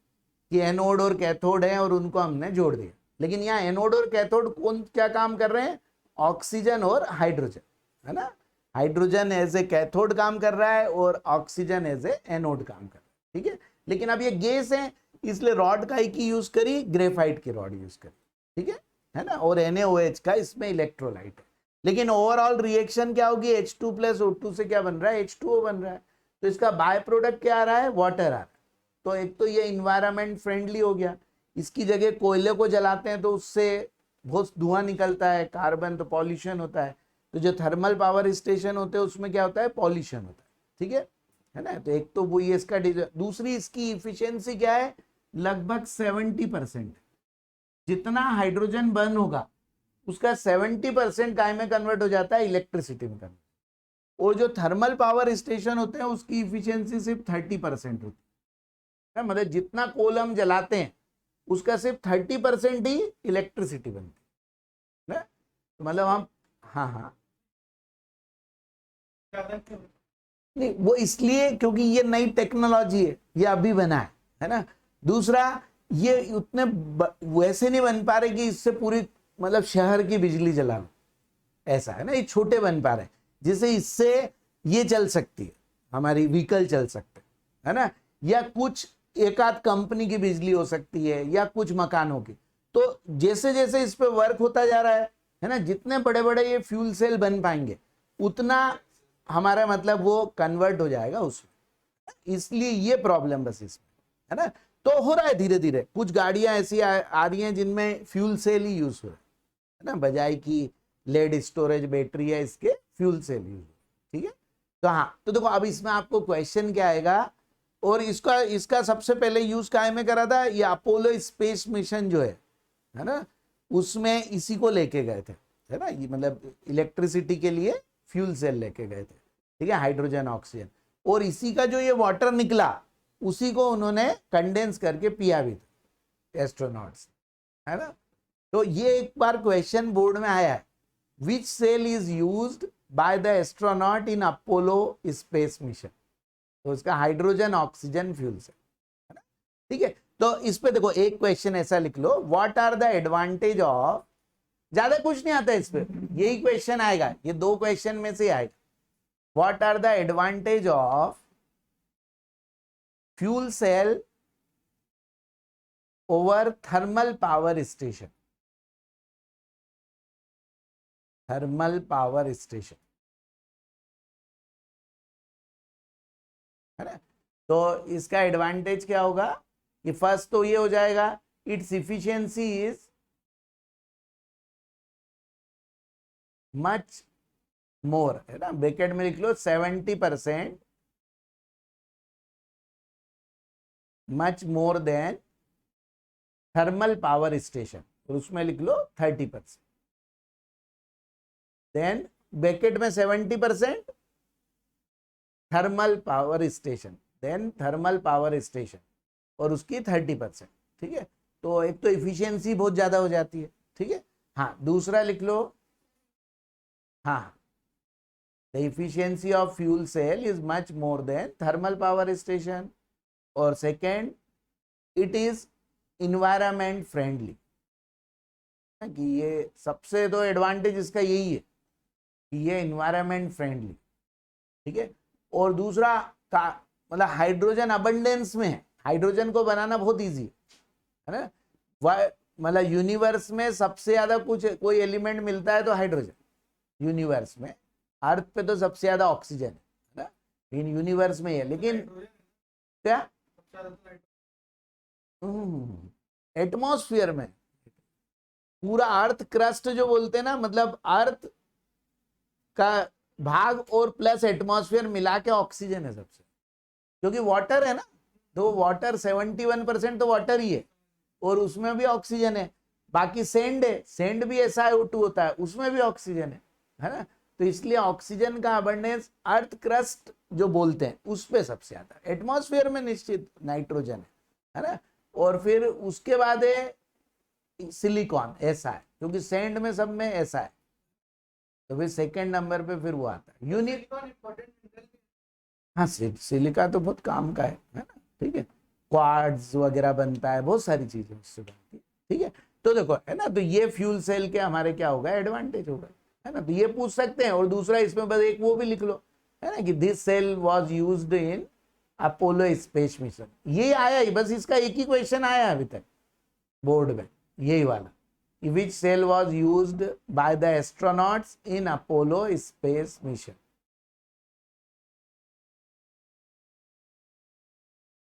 कि एनोड और कैथोड है और उनको हमने जोड़ दिया, लेकिन यहाँ एनोड और कैथोड कौन क्या काम कर रहे हैं, ऑक्सीजन और हाइड्रोजन, है ना, हाइड्रोजन एज ए कैथोड काम कर रहा है और ऑक्सीजन एज ए एनोड काम कर रहा है। ठीक है, लेकिन अब ये गैस है इसलिए रॉड का ही यूज करी, ग्रेफाइट की रॉड यूज करी। ठीक है ना, और NaOH का इसमें इलेक्ट्रोलाइट है। लेकिन ओवरऑल रिएक्शन क्या होगी, H2 + O2 से क्या बन रहा है, H2O बन रहा है। तो इसका बाय प्रोडक्ट क्या आ रहा है, वाटर आ रहा है। तो एक तो ये इन्वायरमेंट फ्रेंडली हो गया, इसकी जगह कोयले को जलाते हैं तो उससे बहुत धुआं निकलता है, कार्बन, तो पॉल्यूशन होता है। तो जो थर्मल पावर स्टेशन होते हैं उसमें क्या होता है, पॉल्यूशन होता है। ठीक है ना, तो एक तो वो ये इसका, दूसरी इसकी इफिशियंसी क्या है, लगभग 70%। जितना हाइड्रोजन बर्न होगा उसका 70% काय में कन्वर्ट हो जाता है, इलेक्ट्रिसिटी में कन्वर्ट। और जो थर्मल पावर स्टेशन होते हैं उसकी इफिशियंसी सिर्फ 30% होती है, मतलब जितना कोल हम जलाते हैं उसका सिर्फ 30% ही इलेक्ट्रिसिटी बनती है। तो मतलब हम, हाँ, नहीं वो इसलिए क्योंकि ये नई टेक्नोलॉजी है, ये अभी बना है ना। दूसरा, ये उतने वैसे नहीं बन पा रहे कि इससे पूरी मतलब शहर की बिजली जला लो, ऐसा है ना, ये छोटे बन पा रहे जिससे इससे ये चल सकती है, हमारी व्हीकल चल सकते है ना, या कुछ एक आध कंपनी की बिजली हो सकती है या कुछ मकानों की। तो जैसे जैसे इस पे वर्क होता जा रहा है ना, जितने बड़े बड़े ये फ्यूल सेल बन पाएंगे उतना हमारा मतलब वो कन्वर्ट हो जाएगा उसमें, इसलिए ये प्रॉब्लम बस इसमें, है ना। तो हो रहा है धीरे धीरे, कुछ गाड़ियां ऐसी आ रही हैं जिनमें फ्यूल सेल ही यूज हो रहा है ना, बजाय की लेड स्टोरेज बैटरी है इसके फ्यूल सेल यूज, ठीक है। तो हाँ, तो देखो अब इसमें आपको क्वेश्चन क्या आएगा, और इसका सबसे पहले यूज काय में करा था, ये अपोलो स्पेस मिशन जो है ना, उसमें इसी को लेके गए थे, है ना, ये मतलब इलेक्ट्रिसिटी के लिए फ्यूल सेल लेके गए थे, ठीक है, हाइड्रोजन ऑक्सीजन, और इसी का जो ये वाटर निकला उसी को उन्होंने कंडेंस करके पिया भी था एस्ट्रोनॉट्स, है ना। तो ये एक बार क्वेश्चन बोर्ड में आया है, which cell is used by the astronaut in Apollo space mission, तो इसका हाइड्रोजन ऑक्सीजन फ्यूल सेल, है ना, ठीक है। तो इस पे देखो एक क्वेश्चन ऐसा लिख लो, what are the advantage of, ज्यादा कुछ नहीं आता इस पे, यही क्वेश्चन आएगा, ये 2 क्वेश्चन में से आएगा, what are the advantage of fuel cell over thermal power station, thermal power station, है ना। तो इसका एडवांटेज क्या होगा कि फर्स्ट तो ये हो जाएगा, its efficiency is much more, है ना, ब्रैकेट में लिख लो 70% much more than thermal power station, और उसमें लिख लो 30%, देन ब्रैकेट में 70% thermal power station, then thermal power station, और उसकी 30%, ठीक है। तो एक तो इफिशियंसी बहुत ज्यादा हो जाती है, ठीक है। हाँ, दूसरा लिख लो, हाँ, the efficiency of fuel cell is much more than thermal power station, और second it is environment friendly, कि ये सबसे तो एडवांटेज इसका यही है कि ये इन्वायरमेंट फ्रेंडली, ठीक है। और दूसरा का मतलब हाइड्रोजन अबंडेंस में है, हाइड्रोजन को बनाना बहुत इजी है ना, मतलब यूनिवर्स में सबसे ज्यादा कुछ कोई एलिमेंट मिलता है तो हाइड्रोजन, यूनिवर्स में, अर्थ पे तो सबसे ज्यादा ऑक्सीजन है ना, इन यूनिवर्स में है, लेकिन क्या एटमॉस्फेयर में पूरा अर्थ क्रस्ट जो बोलते हैं ना, मतलब अर्थ का भाग और प्लस एटमॉस्फेयर मिला के ऑक्सीजन है सबसे, क्योंकि वाटर है ना, तो वाटर 71% तो वाटर ही है, और उसमें भी ऑक्सीजन है, बाकी सेंड है, सेंड भी SiO2 होता है, उसमें भी ऑक्सीजन है ना। तो इसलिए ऑक्सीजन का अबंडेंस अर्थ क्रस्ट जो बोलते हैं उस पे सबसे ज्यादा, एटमॉस्फेयर में निश्चित नाइट्रोजन है ना, और फिर उसके बाद है सिलिकॉन, ऐसा है, क्योंकि सेंड में सब में ऐसा है, तो फिर सेकेंड नंबर पे फिर वो आता है यूनिक, हाँ, सिलिका तो बहुत काम का है ना, ठीक है, क्वार्ट्ज वगैरह बनता है, बहुत सारी चीजें उससे बनती है, ठीक है। तो देखो, है ना, तो ये फ्यूल सेल के हमारे क्या होगा, एडवांटेज होगा, है ना, तो ये पूछ सकते हैं। और दूसरा इसमें बस एक वो भी लिख लो, है ना, कि this cell was used in Apollo space mission, ये आया ही, बस इसका एक ही क्वेश्चन आया अभी तक बोर्ड में, यही वाला, which cell was used by the astronauts in Apollo space mission.